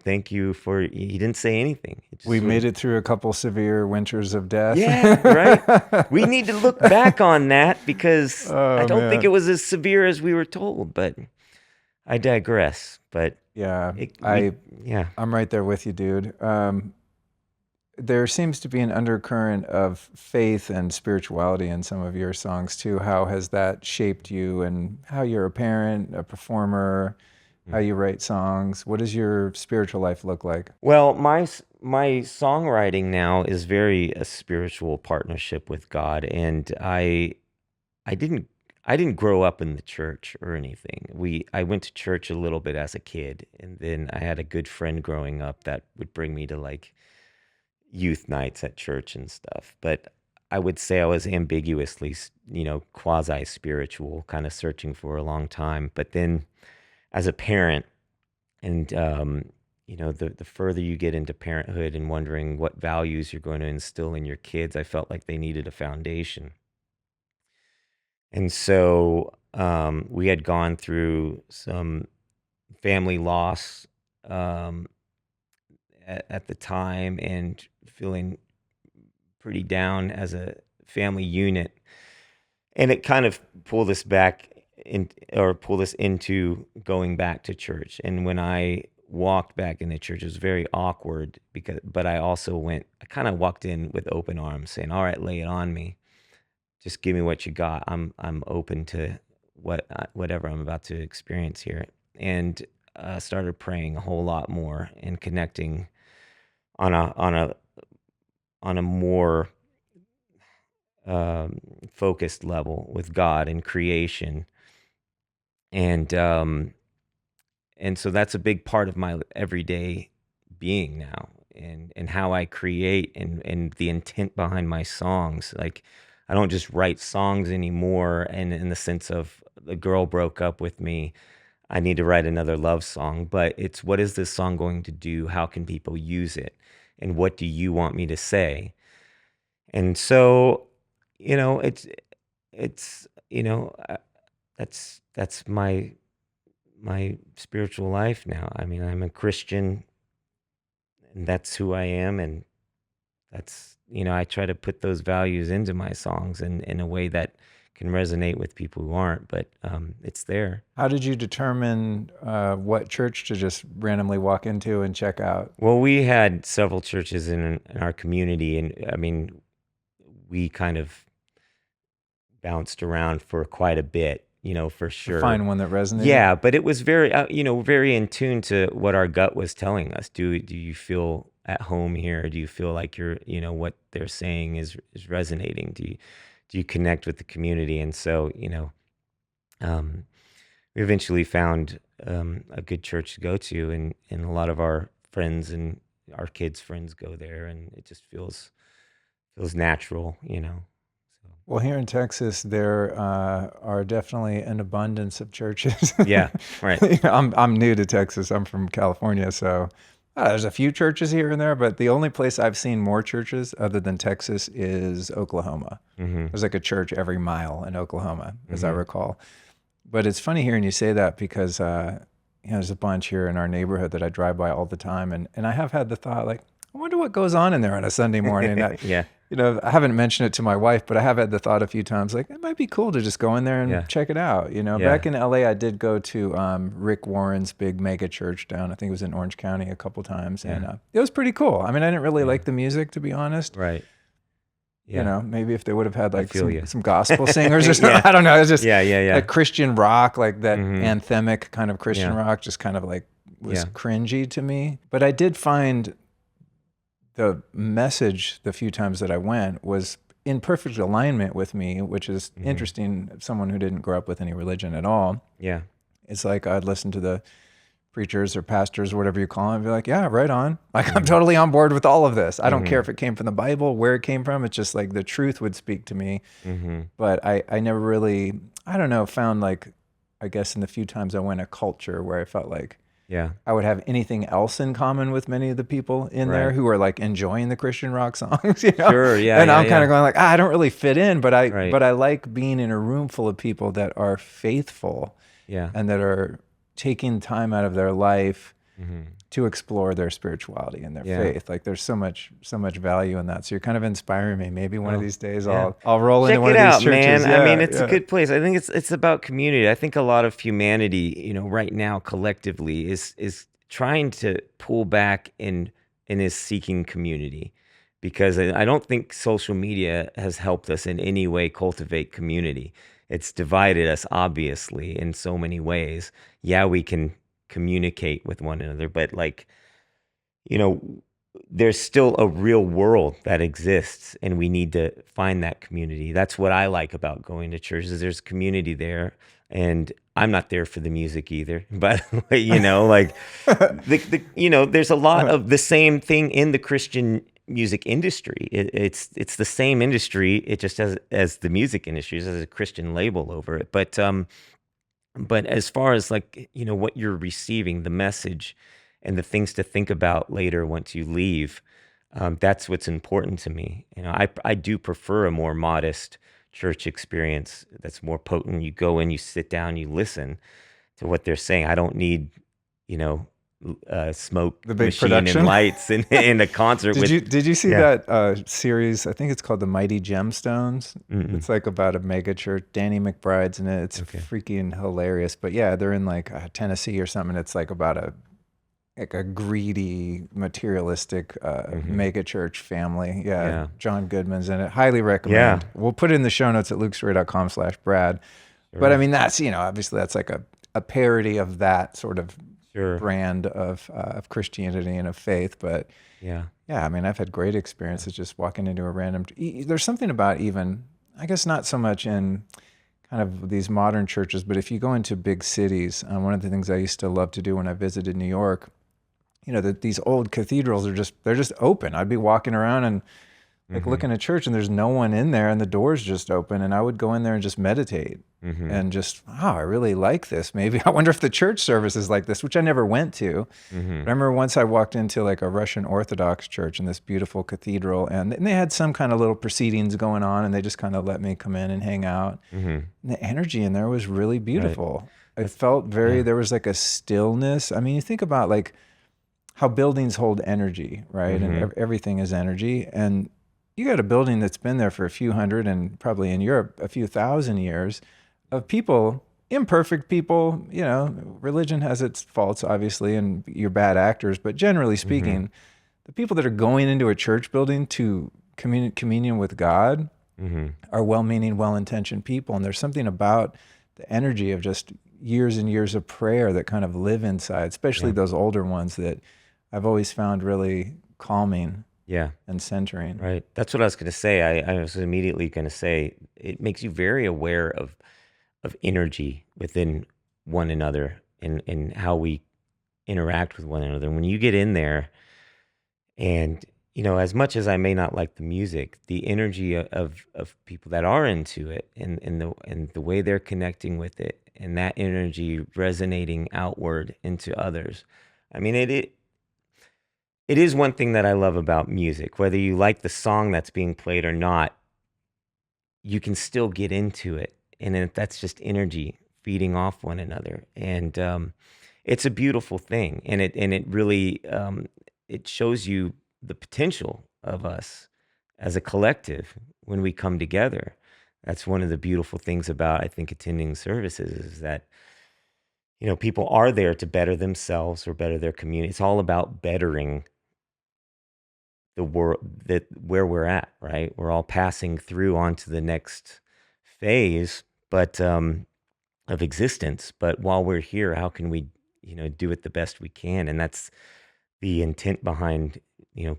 thank you for, he didn't say anything. We made it through a couple severe winters of death. Yeah, right? We need to look back on that because Oh, I don't think man. it was as severe as we were told, but I digress. But Yeah, yeah. I'm right there with you, dude. There seems to be an undercurrent of faith and spirituality in some of your songs too. How has that shaped you and how you're a parent, a performer, how you write songs? What does your spiritual life look like? Well, my songwriting now is very a spiritual partnership with God, and I didn't grow up in the church or anything. I went to church a little bit as a kid, and then I had a good friend growing up that would bring me to like youth nights at church and stuff. But I would say I was ambiguously, quasi spiritual, kind of searching for a long time. But then as a parent, and the further you get into parenthood and wondering what values you're going to instill in your kids, I felt like they needed a foundation. And so we had gone through some family loss at the time and feeling pretty down as a family unit. And it kind of pulled us into going back to church. And when I walked back into church, it was very awkward but I kind of walked in with open arms saying, all right, lay it on me. Just give me what you got. I'm open to whatever I'm about to experience here. And started praying a whole lot more and connecting on a more focused level with God and creation. And so that's a big part of my everyday being now, and how I create and the intent behind my songs. Like, I don't just write songs anymore, and in the sense of the girl broke up with me, I need to write another love song. But it's, what is this song going to do? How can people use it? And what do you want me to say? And so, it's that's my spiritual life now. I mean, I'm a Christian, and that's who I am, and that's, I try to put those values into my songs in a way that can resonate with people who aren't, but it's there. How did you determine what church to just randomly walk into and check out? Well, we had several churches in our community, and I mean, we kind of bounced around for quite a bit, for sure. Find one that resonated? Yeah, but it was very, very in tune to what our gut was telling us. Do you feel at home here? Do you feel like you're, what they're saying is resonating? Do you connect with the community? And so, we eventually found a good church to go to, and a lot of our friends and our kids' friends go there, and it just feels natural, So. Well, here in Texas, there are definitely an abundance of churches. Yeah, right. I'm new to Texas. I'm from California, so there's a few churches here and there, but the only place I've seen more churches other than Texas is Oklahoma. Mm-hmm. There's like a church every mile in Oklahoma, as I recall. But it's funny hearing you say that because there's a bunch here in our neighborhood that I drive by all the time, and I have had the thought, like, I wonder what goes on in there on a Sunday morning. Yeah. I haven't mentioned it to my wife, but I have had the thought a few times, like, it might be cool to just go in there and check it out. Back in LA, I did go to Rick Warren's big mega church down, I think it was in Orange County, a couple times. And it was pretty cool. I mean, I didn't really like the music, to be honest. Right. Yeah. Maybe if they would have had like some gospel singers or something. Yeah. I don't know. It's just like Christian rock, like that anthemic kind of Christian rock, just kind of like was cringy to me. But I did find the message the few times that I went was in perfect alignment with me, which is interesting. Someone who didn't grow up with any religion at all. Yeah. It's like I'd listen to the preachers or pastors or whatever you call them and be like, yeah, right on. Like, I'm totally on board with all of this. I don't care if it came from the Bible, where it came from. It's just like the truth would speak to me. But I never really, I don't know, found like, I guess in the few times I went, a culture where I felt like I would have anything else in common with many of the people in there who are like enjoying the Christian rock songs, Sure, yeah. And I'm kind of going like, I don't really fit in, but I like being in a room full of people that are faithful Yeah. and that are taking time out of their life Mm-hmm. to explore their spirituality and their faith. Like there's so much value in that. So you're kind of inspiring me. Maybe one of these days I'll roll into one of these churches. Man. I mean, it's a good place. I think it's about community. I think a lot of humanity, right now collectively is trying to pull back and is seeking community, because I don't think social media has helped us in any way cultivate community. It's divided us, obviously, in so many ways. Yeah, we can communicate with one another, but there's still a real world that exists, and we need to find that community. That's what I like about going to church, is there's community there. And I'm not there for the music either, but there's a lot of the same thing in the Christian music industry. It's the same industry. It just as the music industry, it has a Christian label over it. But as far as what you're receiving, the message and the things to think about later once you leave, that's what's important to me. I do prefer a more modest church experience that's more potent. You go in, you sit down, you listen to what they're saying. I don't need, smoke, the big machine, production and lights in a concert. Did you see that series? I think it's called The Mighty Gemstones. Mm-mm. It's about a mega church. Danny McBride's in it. It's freaking hilarious. But yeah, they're in Tennessee or something. It's about a greedy, materialistic mega church family. Yeah, John Goodman's in it. Highly recommend. Yeah. We'll put it in the show notes at lukestory.com/Brad. Sure. But I mean, that's obviously that's a parody of that sort of brand of Christianity and of faith. But yeah, I mean, I've had great experiences just walking into a random. There's something about even, I guess, not so much in kind of these modern churches, but if you go into big cities, one of the things I used to love to do when I visited New York, that these old cathedrals they're just open. I'd be walking around and looking at church, and there's no one in there, and the door's just open, and I would go in there and just meditate and just, wow, I really like this. Maybe I wonder if the church service is like this, which I never went to. But I remember once I walked into a Russian Orthodox church in this beautiful cathedral, and they had some kind of little proceedings going on, and they just kind of let me come in and hang out. And the energy in there was really beautiful. Right. It felt there was a stillness. I mean, you think about how buildings hold energy, right? And everything is energy. And you got a building that's been there for a few hundred, and probably in Europe, a few thousand years, of people, imperfect people. Religion has its faults, obviously, and you're bad actors. But generally speaking, the people that are going into a church building to communion with God are well-meaning, well-intentioned people. And there's something about the energy of just years and years of prayer that kind of live inside, especially those older ones that I've always found really calming. Yeah. And centering. Right. That's what I was going to say. I was immediately going to say it makes you very aware of energy within one another and how we interact with one another. When you get in there and, as much as I may not like the music, the energy of people that are into it and the way they're connecting with it, and that energy resonating outward into others. I mean, it is one thing that I love about music. Whether you like the song that's being played or not, you can still get into it. And that's just energy feeding off one another. And it's a beautiful thing. And it really, it shows you the potential of us as a collective when we come together. That's one of the beautiful things about, I think, attending services, is that, people are there to better themselves or better their community. It's all about bettering the world, where we're at, right? We're all passing through onto the next phase, but of existence. But while we're here, how can we, do it the best we can? And that's the intent behind,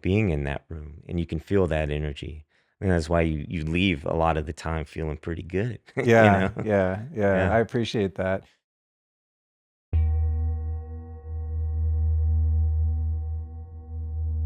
being in that room. And you can feel that energy. And that's why you leave a lot of the time feeling pretty good. Yeah, yeah. I appreciate that.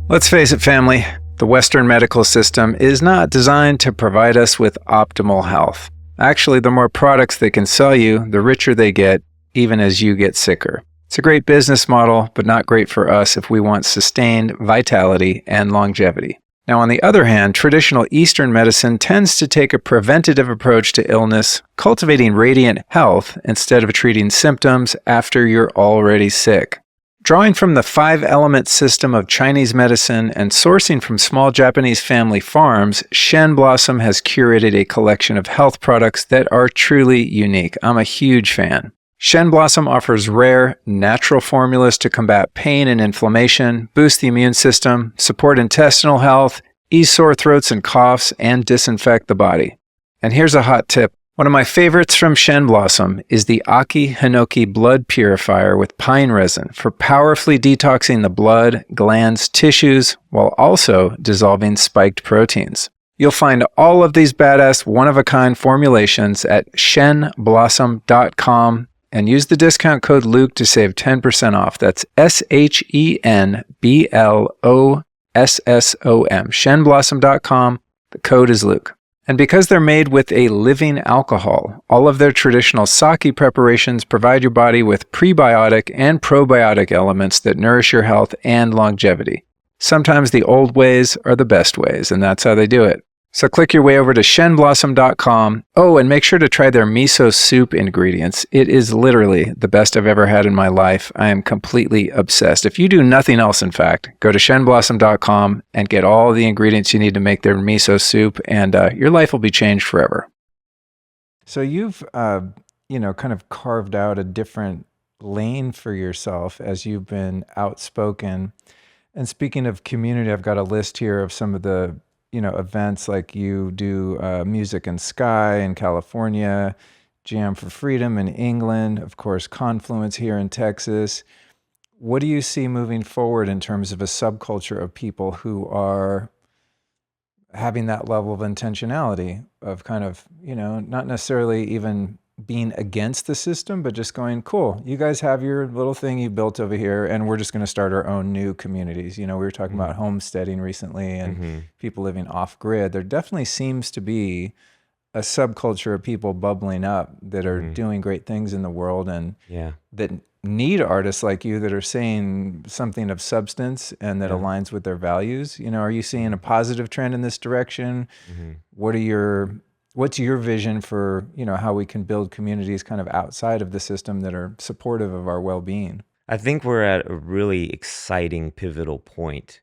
Let's face it, family, the Western medical system is not designed to provide us with optimal health. Actually, the more products they can sell you, the richer they get, even as you get sicker. It's a great business model, but not great for us if we want sustained vitality and longevity. Now, on the other hand, traditional Eastern medicine tends to take a preventative approach to illness, cultivating radiant health instead of treating symptoms after you're already sick. Drawing from the 5-element system of Chinese medicine and sourcing from small Japanese family farms, Shen Blossom has curated a collection of health products that are truly unique. I'm a huge fan. Shen Blossom offers rare, natural formulas to combat pain and inflammation, boost the immune system, support intestinal health, ease sore throats and coughs, and disinfect the body. And here's a hot tip. One of my favorites from Shen Blossom is the Aki Hinoki Blood Purifier with pine resin for powerfully detoxing the blood, glands, tissues, while also dissolving spiked proteins. You'll find all of these badass one-of-a-kind formulations at shenblossom.com and use the discount code Luke to save 10% off. That's SHENBLOSSOM, shenblossom.com. The code is Luke. And because they're made with a living alcohol, all of their traditional sake preparations provide your body with prebiotic and probiotic elements that nourish your health and longevity. Sometimes the old ways are the best ways, and that's how they do it. So click your way over to shenblossom.com. Oh, and make sure to try their miso soup ingredients. It is literally the best I've ever had in my life. I am completely obsessed. If you do nothing else, in fact, go to shenblossom.com and get all the ingredients you need to make their miso soup, and your life will be changed forever. So you've, kind of carved out a different lane for yourself as you've been outspoken. And speaking of community, I've got a list here of some of the events, like you do Music and Sky in California, Jam for Freedom in England, of course, Confluence here in Texas. What do you see moving forward in terms of a subculture of people who are having that level of intentionality of kind of, not necessarily even being against the system, but just going, cool, you guys have your little thing you built over here, and we're just going to start our own new communities. We were talking about homesteading recently and people living off grid. There definitely seems to be a subculture of people bubbling up that are doing great things in the world and that need artists like you that are saying something of substance and that aligns with their values. Are you seeing a positive trend in this direction? What's your vision for, how we can build communities kind of outside of the system that are supportive of our well-being? I think we're at a really exciting, pivotal point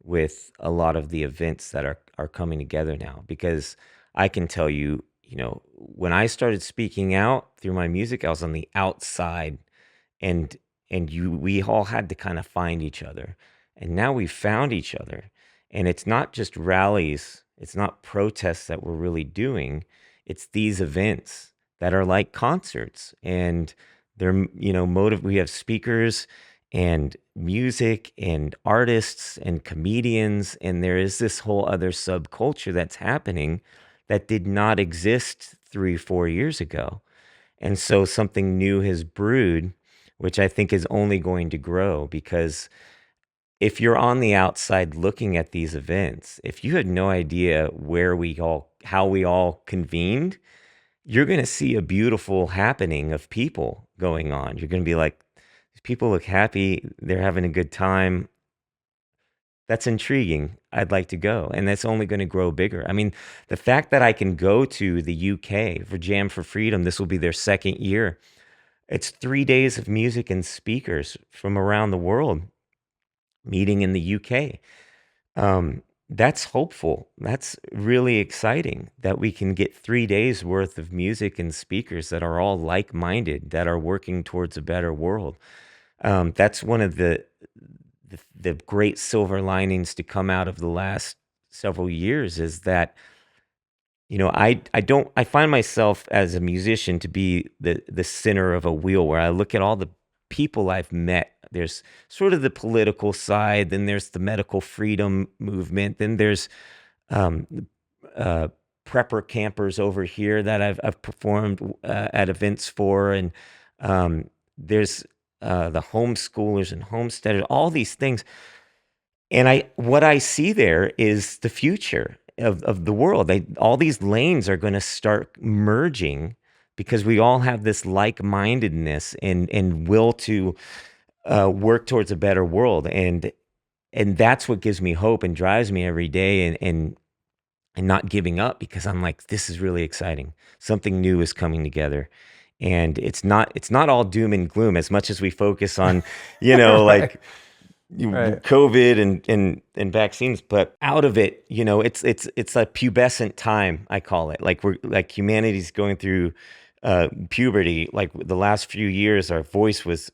with a lot of the events that are coming together now, because I can tell you, when I started speaking out through my music, I was on the outside, and we all had to kind of find each other. And now we've found each other. And it's not just rallies, it's not protests that we're really doing. It's these events that are like concerts, and they're, we have speakers and music and artists and comedians, and there is this whole other subculture that's happening that did not exist 3-4 years ago. And so something new has brewed, which I think is only going to grow, because if you're on the outside looking at these events, if you had no idea how we all convened, you're going to see a beautiful happening of people going on. You're going to be like, these people look happy. They're having a good time. That's intriguing. I'd like to go. And that's only going to grow bigger. I mean, the fact that I can go to the UK for Jam for Freedom, this will be their second year. It's 3 days of music and speakers from around the world meeting in the UK. That's hopeful. That's really exciting that we can get 3 days worth of music and speakers that are all like-minded, that are working towards a better world. That's one of the great silver linings to come out of the last several years, is that I find myself as a musician to be the center of a wheel, where I look at all the people I've met. There's sort of the political side, then there's the medical freedom movement, then there's prepper campers over here that I've performed at events for, and there's the homeschoolers and homesteaders, all these things. And what I see there is the future of the world. All these lanes are going to start merging, because we all have this like-mindedness and will to work towards a better world. And And that's what gives me hope and drives me every day, and not giving up, because I'm like, this is really exciting. Something new is coming together. And it's not all doom and gloom as much as we focus on, Right. like Right. COVID and vaccines, but out of it, it's a pubescent time, I call it. Like we're like humanity's going through puberty. Like the last few years, our voice was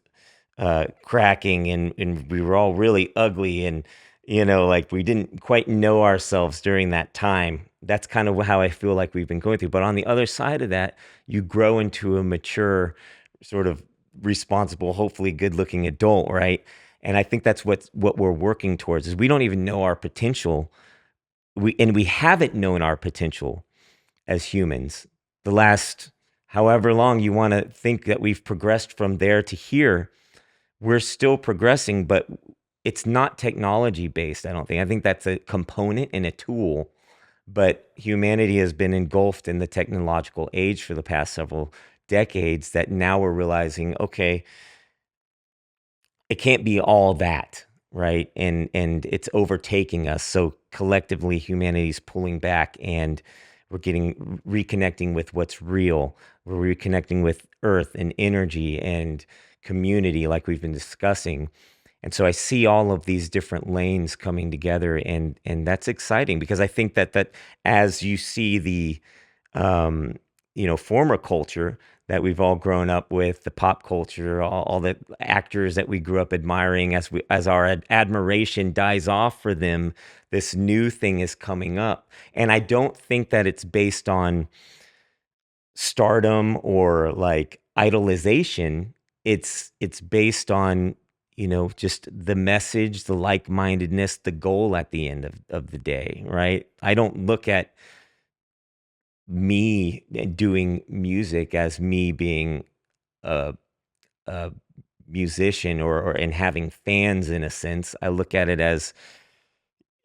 cracking, and we were all really ugly, and like we didn't quite know ourselves during that time. That's kind of how I feel like we've been going through. But on the other side of that, you grow into a mature, sort of responsible, hopefully good looking adult, right? And I think that's what we're working towards, is we don't even know our potential. We haven't known our potential as humans the last however long you want to think that we've progressed from there to here. We're still progressing, but it's not technology based, I don't think. I think that's a component and a tool, but humanity has been engulfed in the technological age for the past several decades, that now we're realizing, okay, it can't be all that, right? And it's overtaking us. So collectively, humanity's pulling back, and we're getting reconnecting with what's real. We're reconnecting with earth and energy and community, like we've been discussing. And so I see all of these different lanes coming together, and that's exciting, because I think that as you see the former culture that we've all grown up with, the pop culture, all the actors that we grew up admiring, as our admiration dies off for them, this new thing is coming up. And I don't think that it's based on stardom or like idolization. It's based on, just the message, the like-mindedness, the goal at the end of the day, right? I don't look at me doing music as me being a, a musician, or and having fans, in a sense. I look at it as,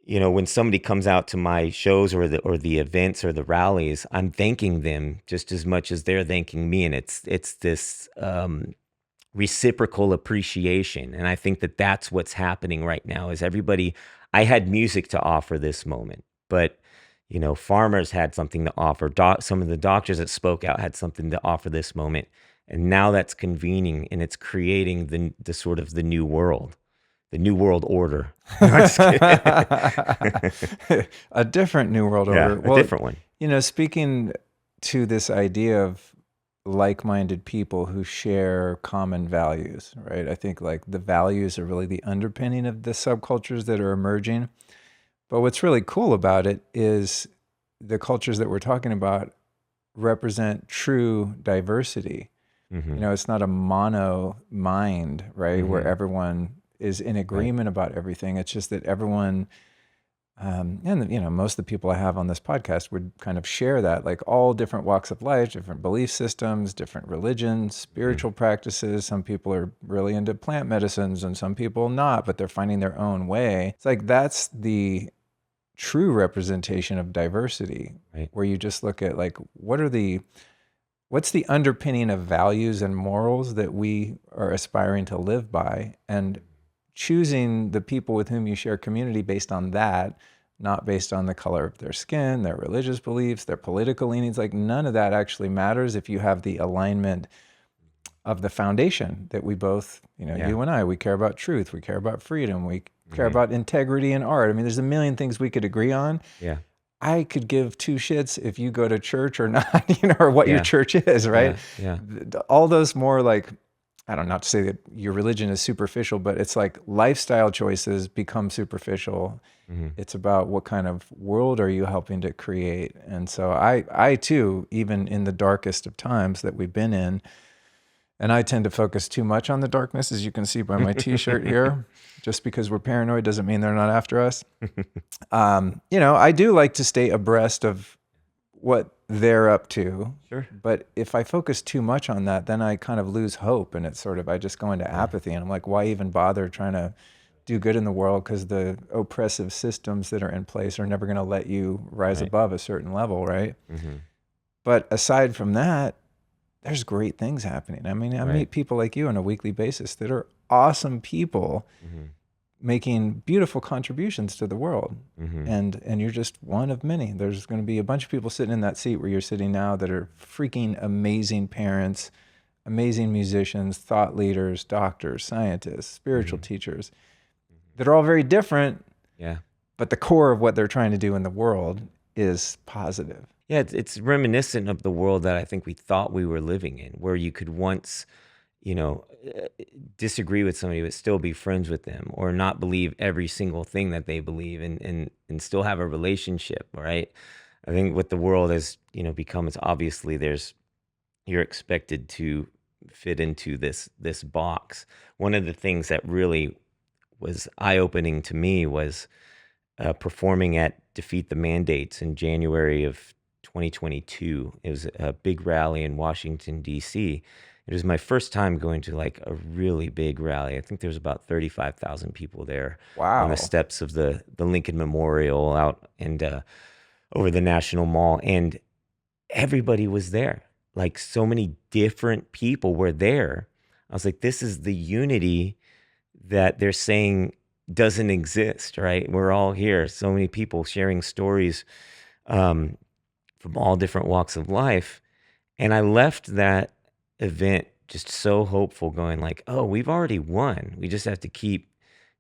when somebody comes out to my shows, or the events or the rallies, I'm thanking them just as much as they're thanking me, and it's this reciprocal appreciation. And I think that that's what's happening right now, is everybody. I had music to offer this moment, but farmers had something to offer. Some of the doctors that spoke out had something to offer this moment, and now that's convening, and it's creating the sort of the new world. The New World Order. No, I'm just kidding. A different new world Yeah, order. a Well, different one. speaking to this idea of like-minded people who share common values, right? I think like the values are really the underpinning of the subcultures that are emerging. But what's really cool about it is the cultures that we're talking about represent true diversity. Hmm. It's not a mono mind, right? Where Hmm. everyone is in Right. agreement about everything. It's just that everyone, and most of the people I have on this podcast would kind of share that, like all different walks of life, different belief systems, different religions, Hmm. spiritual practices. Some people are really into plant medicines and some people not, but they're finding their own way. It's like that's the true representation of diversity, Right. where you just look at like what's the underpinning of values and morals that we are aspiring to live by, and choosing the people with whom you share community based on that, not based on the color of their skin, their religious beliefs, their political leanings. Like none of that actually matters if you have the alignment of the foundation that we both, Yeah. you and I, we care about truth, we care about freedom, we care Hmm. about integrity in art. I mean, there's a million things we could agree on. Yeah. I could give two shits if you go to church or not, or what your Yeah. church is, right? Yeah. Yeah. All those more like, I don't know, not to say that your religion is superficial, but it's like lifestyle choices become superficial. Hmm. It's about what kind of world are you helping to create. And so I too, even in the darkest of times that we've been in, and I tend to focus too much on the darkness, as you can see by my t-shirt here. Just because we're paranoid doesn't mean they're not after us. I do like to stay abreast of what they're up to. Sure. But if I focus too much on that, then I kind of lose hope. And it's sort of, I just go into Yeah. apathy. And I'm like, why even bother trying to do good in the world? Because the oppressive systems that are in place are never going to let you rise Right. above a certain level, right? Hmm. But aside from that, there's great things happening. I mean, I Right. meet people like you on a weekly basis that are awesome people, Hmm. making beautiful contributions to the world. Mm-hmm. And you're just one of many. There's going to be a bunch of people sitting in that seat where you're sitting now that are freaking amazing parents, amazing musicians, thought leaders, doctors, scientists, spiritual Mm-hmm. teachers that are all very different, Yeah. but the core of what they're trying to do in the world is positive. Yeah, it's reminiscent of the world that I think we thought we were living in, where you could once, you know, disagree with somebody but still be friends with them, or not believe every single thing that they believe, and still have a relationship, right? I think what the world has, become is obviously you're expected to fit into this box. One of the things that really was eye-opening to me was performing at Defeat the Mandates in January of 2022. It was a big rally in Washington, D.C. It was my first time going to like a really big rally. I think there was about 35,000 people there on the Wow. steps of the Lincoln Memorial out and over the National Mall. And everybody was there. Like so many different people were there. I was like, this is the unity that they're saying doesn't exist, right? We're all here. So many people sharing stories um, from all different walks of life. And I left that event just so hopeful, going like, oh, we've already won. We just have to keep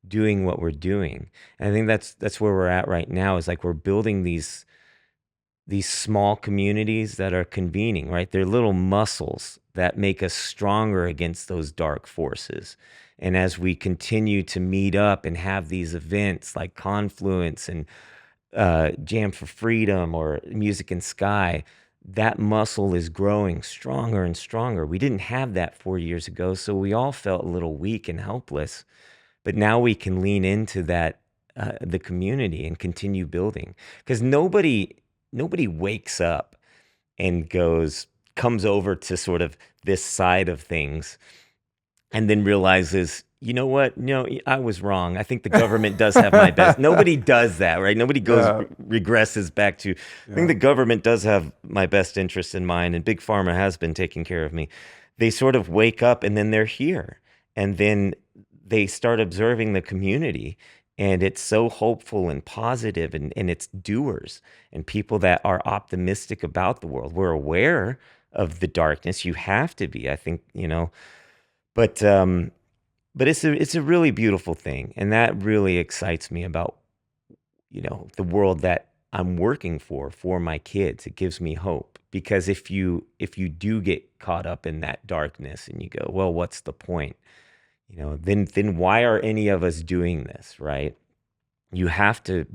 doing what we're doing. And I think that's where we're at right now, is like we're building these small communities that are convening, right? They're little muscles that make us stronger against those dark forces. And as we continue to meet up and have these events like Confluence and Jam for Freedom or Music in Sky, that muscle is growing stronger and stronger. We didn't have that 4 years ago, so we all felt a little weak and helpless. But now we can lean into that, the community, and continue building. Because nobody wakes up and comes over to sort of this side of things and then realizes, you know what? No, I was wrong. I think the government does have my best. Nobody does that, right? Nobody Yeah. regresses back to, I think Yeah. the government does have my best interest in mind, and Big Pharma has been taking care of me. They sort of wake up and then they're here. And then they start observing the community, and it's so hopeful and positive, and it's doers and people that are optimistic about the world. We're aware of the darkness. You have to be, I think, but it's a really beautiful thing, and that really excites me about the world that I'm working for my kids. It gives me hope, because if you do get caught up in that darkness and you go, well, what's the point? Then why are any of us doing this, right? You have to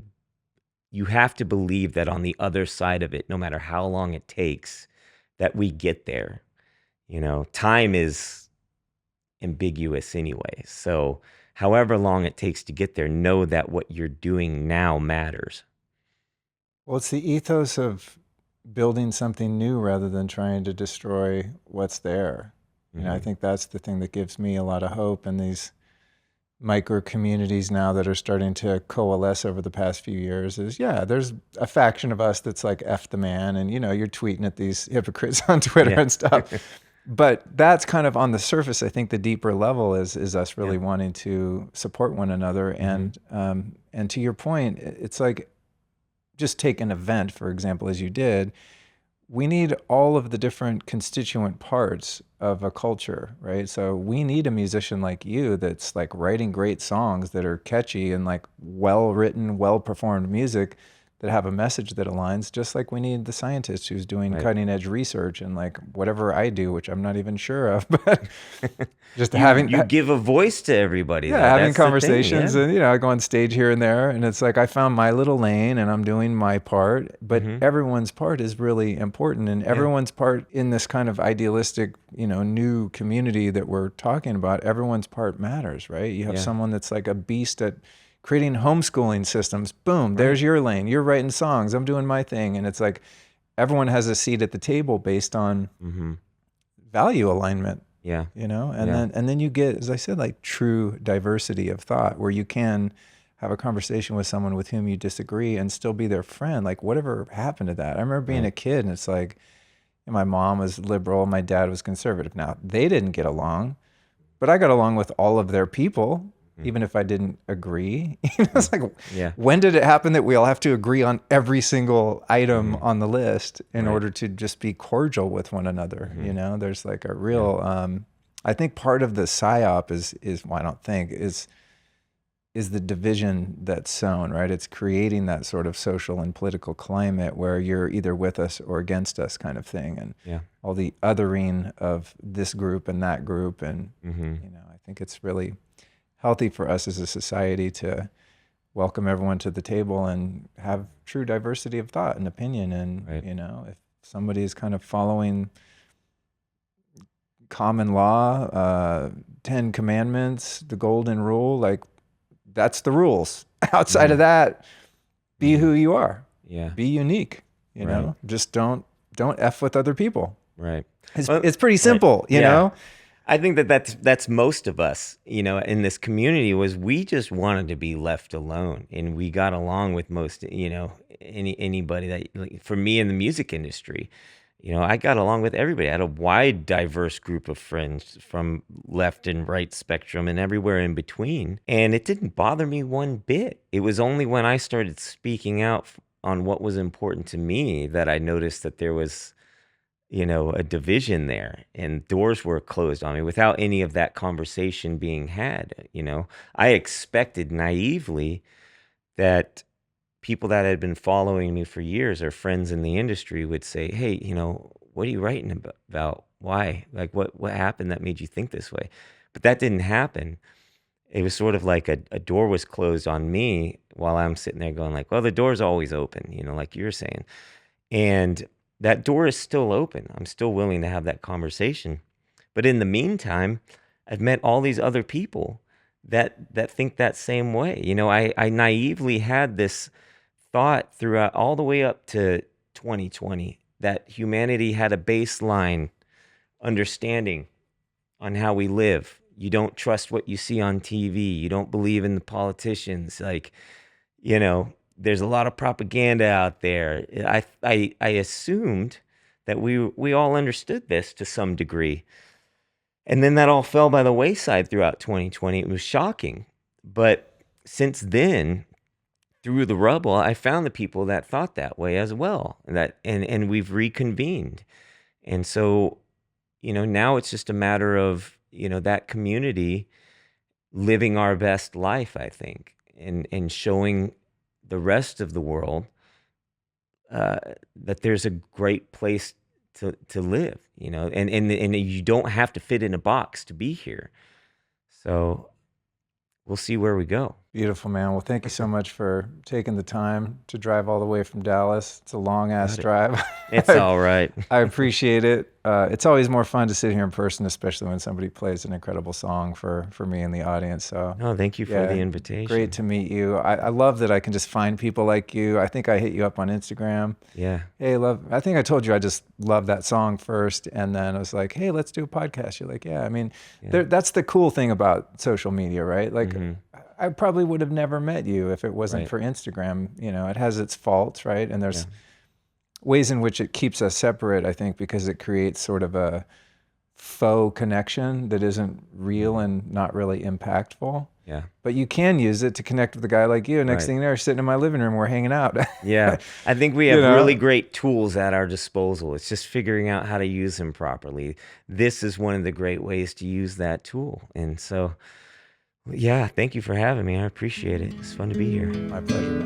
believe that on the other side of it, no matter how long it takes, that we get there. Time is ambiguous anyway. So however long it takes to get there, know that what you're doing now matters. Well, it's the ethos of building something new rather than trying to destroy what's there. I Hmm. think that's the thing that gives me a lot of hope in these micro communities now that are starting to coalesce over the past few years is, yeah, there's a faction of us that's like F the man, and you're tweeting at these hypocrites on Twitter Yeah. and stuff. But that's kind of on the surface. I think the deeper level is us really Yeah. wanting to support one another. Hmm. And to your point, it's like, just take an event, for example, as you did. We need all of the different constituent parts of a culture, right? So we need a musician like you that's like writing great songs that are catchy and like well written, well performed music that have a message that aligns, just like we need the scientist who's doing Right. cutting edge research and like whatever I do, which I'm not even sure of, but just You having you give a voice to everybody, yeah, though. having That's the thing. conversations, Yeah. and I go on stage here and there, and it's like I found my little lane and I'm doing my part, but Hmm. everyone's part is really important, and Yeah. everyone's part in this kind of idealistic, new community that we're talking about, everyone's part matters, right? You have Yeah. someone that's like a beast at creating homeschooling systems. Boom, Right. there's your lane. You're writing songs, I'm doing my thing, and it's like everyone has a seat at the table based on Hmm. value alignment. Yeah. And Yeah. then you get, as I said, like true diversity of thought, where you can have a conversation with someone with whom you disagree and still be their friend. Like, whatever happened to that? I remember being Right. a kid, and it's like, my mom was liberal, my dad was conservative. Now, they didn't get along, but I got along with all of their people. even if I didn't agree. It's like, Yeah. when did it happen that we all have to agree on every single item on the list in order to just be cordial with one another? There's like a real, I think part of the psyop well, I don't think, is the division that's sown, right? It's creating that sort of social and political climate where you're either with us or against us kind of thing. And all the othering of this group and that group. And, I think it's really healthy for us as a society to welcome everyone to the table and have true diversity of thought and opinion. And, if somebody is kind of following common law, 10 commandments, the golden rule, like, that's the rules. Outside of that, be who you are. Yeah. Be unique. Just don't F with other people. Right. It's pretty simple, you know? I think that's most of us, in this community, was we just wanted to be left alone, and we got along with most, anybody that, like, for me in the music industry, I got along with everybody. I had a wide, diverse group of friends from left and right spectrum and everywhere in between. And it didn't bother me one bit. It was only when I started speaking out on what was important to me that I noticed that there was, a division there, and doors were closed on me without any of that conversation being had. I expected naively that people that had been following me for years or friends in the industry would say, hey, what are you writing about? Why? Like, what happened that made you think this way? But that didn't happen. It was sort of like a door was closed on me while I'm sitting there going like, well, the door's always open, like you were saying. And that door is still open. I'm still willing to have that conversation. But in the meantime, I've met all these other people that think that same way. I naively had this thought throughout all the way up to 2020 that humanity had a baseline understanding on how we live. You don't trust what you see on TV. You don't believe in the politicians. Like, there's a lot of propaganda out there. I assumed that we all understood this to some degree. And then that all fell by the wayside throughout 2020. It was shocking. But since then, through the rubble, I found the people that thought that way as well, and we've reconvened. And so, now it's just a matter of, that community living our best life, I think, and showing the rest of the world that there's a great place to live, and you don't have to fit in a box to be here. So we'll see where we go. Beautiful, man. Well, thank you so much for taking the time to drive all the way from Dallas. It's a long-ass drive. It's all right. I appreciate it. It's always more fun to sit here in person, especially when somebody plays an incredible song for me in the audience. So, no, thank you for the invitation. Great to meet you. I love that I can just find people like you. I think I hit you up on Instagram. Yeah. Hey, I think I told you I just love that song first, and then I was like, hey, let's do a podcast. You're like, yeah. I mean, that's the cool thing about social media, right? Like, I probably would have never met you if it wasn't for Instagram. It has its faults, right? And there's ways in which it keeps us separate, I think, because it creates sort of a faux connection that isn't real and not really impactful. Yeah. But you can use it to connect with a guy like you. Next thing they're sitting in my living room, we're hanging out. Yeah. I think we have really great tools at our disposal. It's just figuring out how to use them properly. This is one of the great ways to use that tool. And so, yeah, thank you for having me. I appreciate it. It's fun to be here. My pleasure.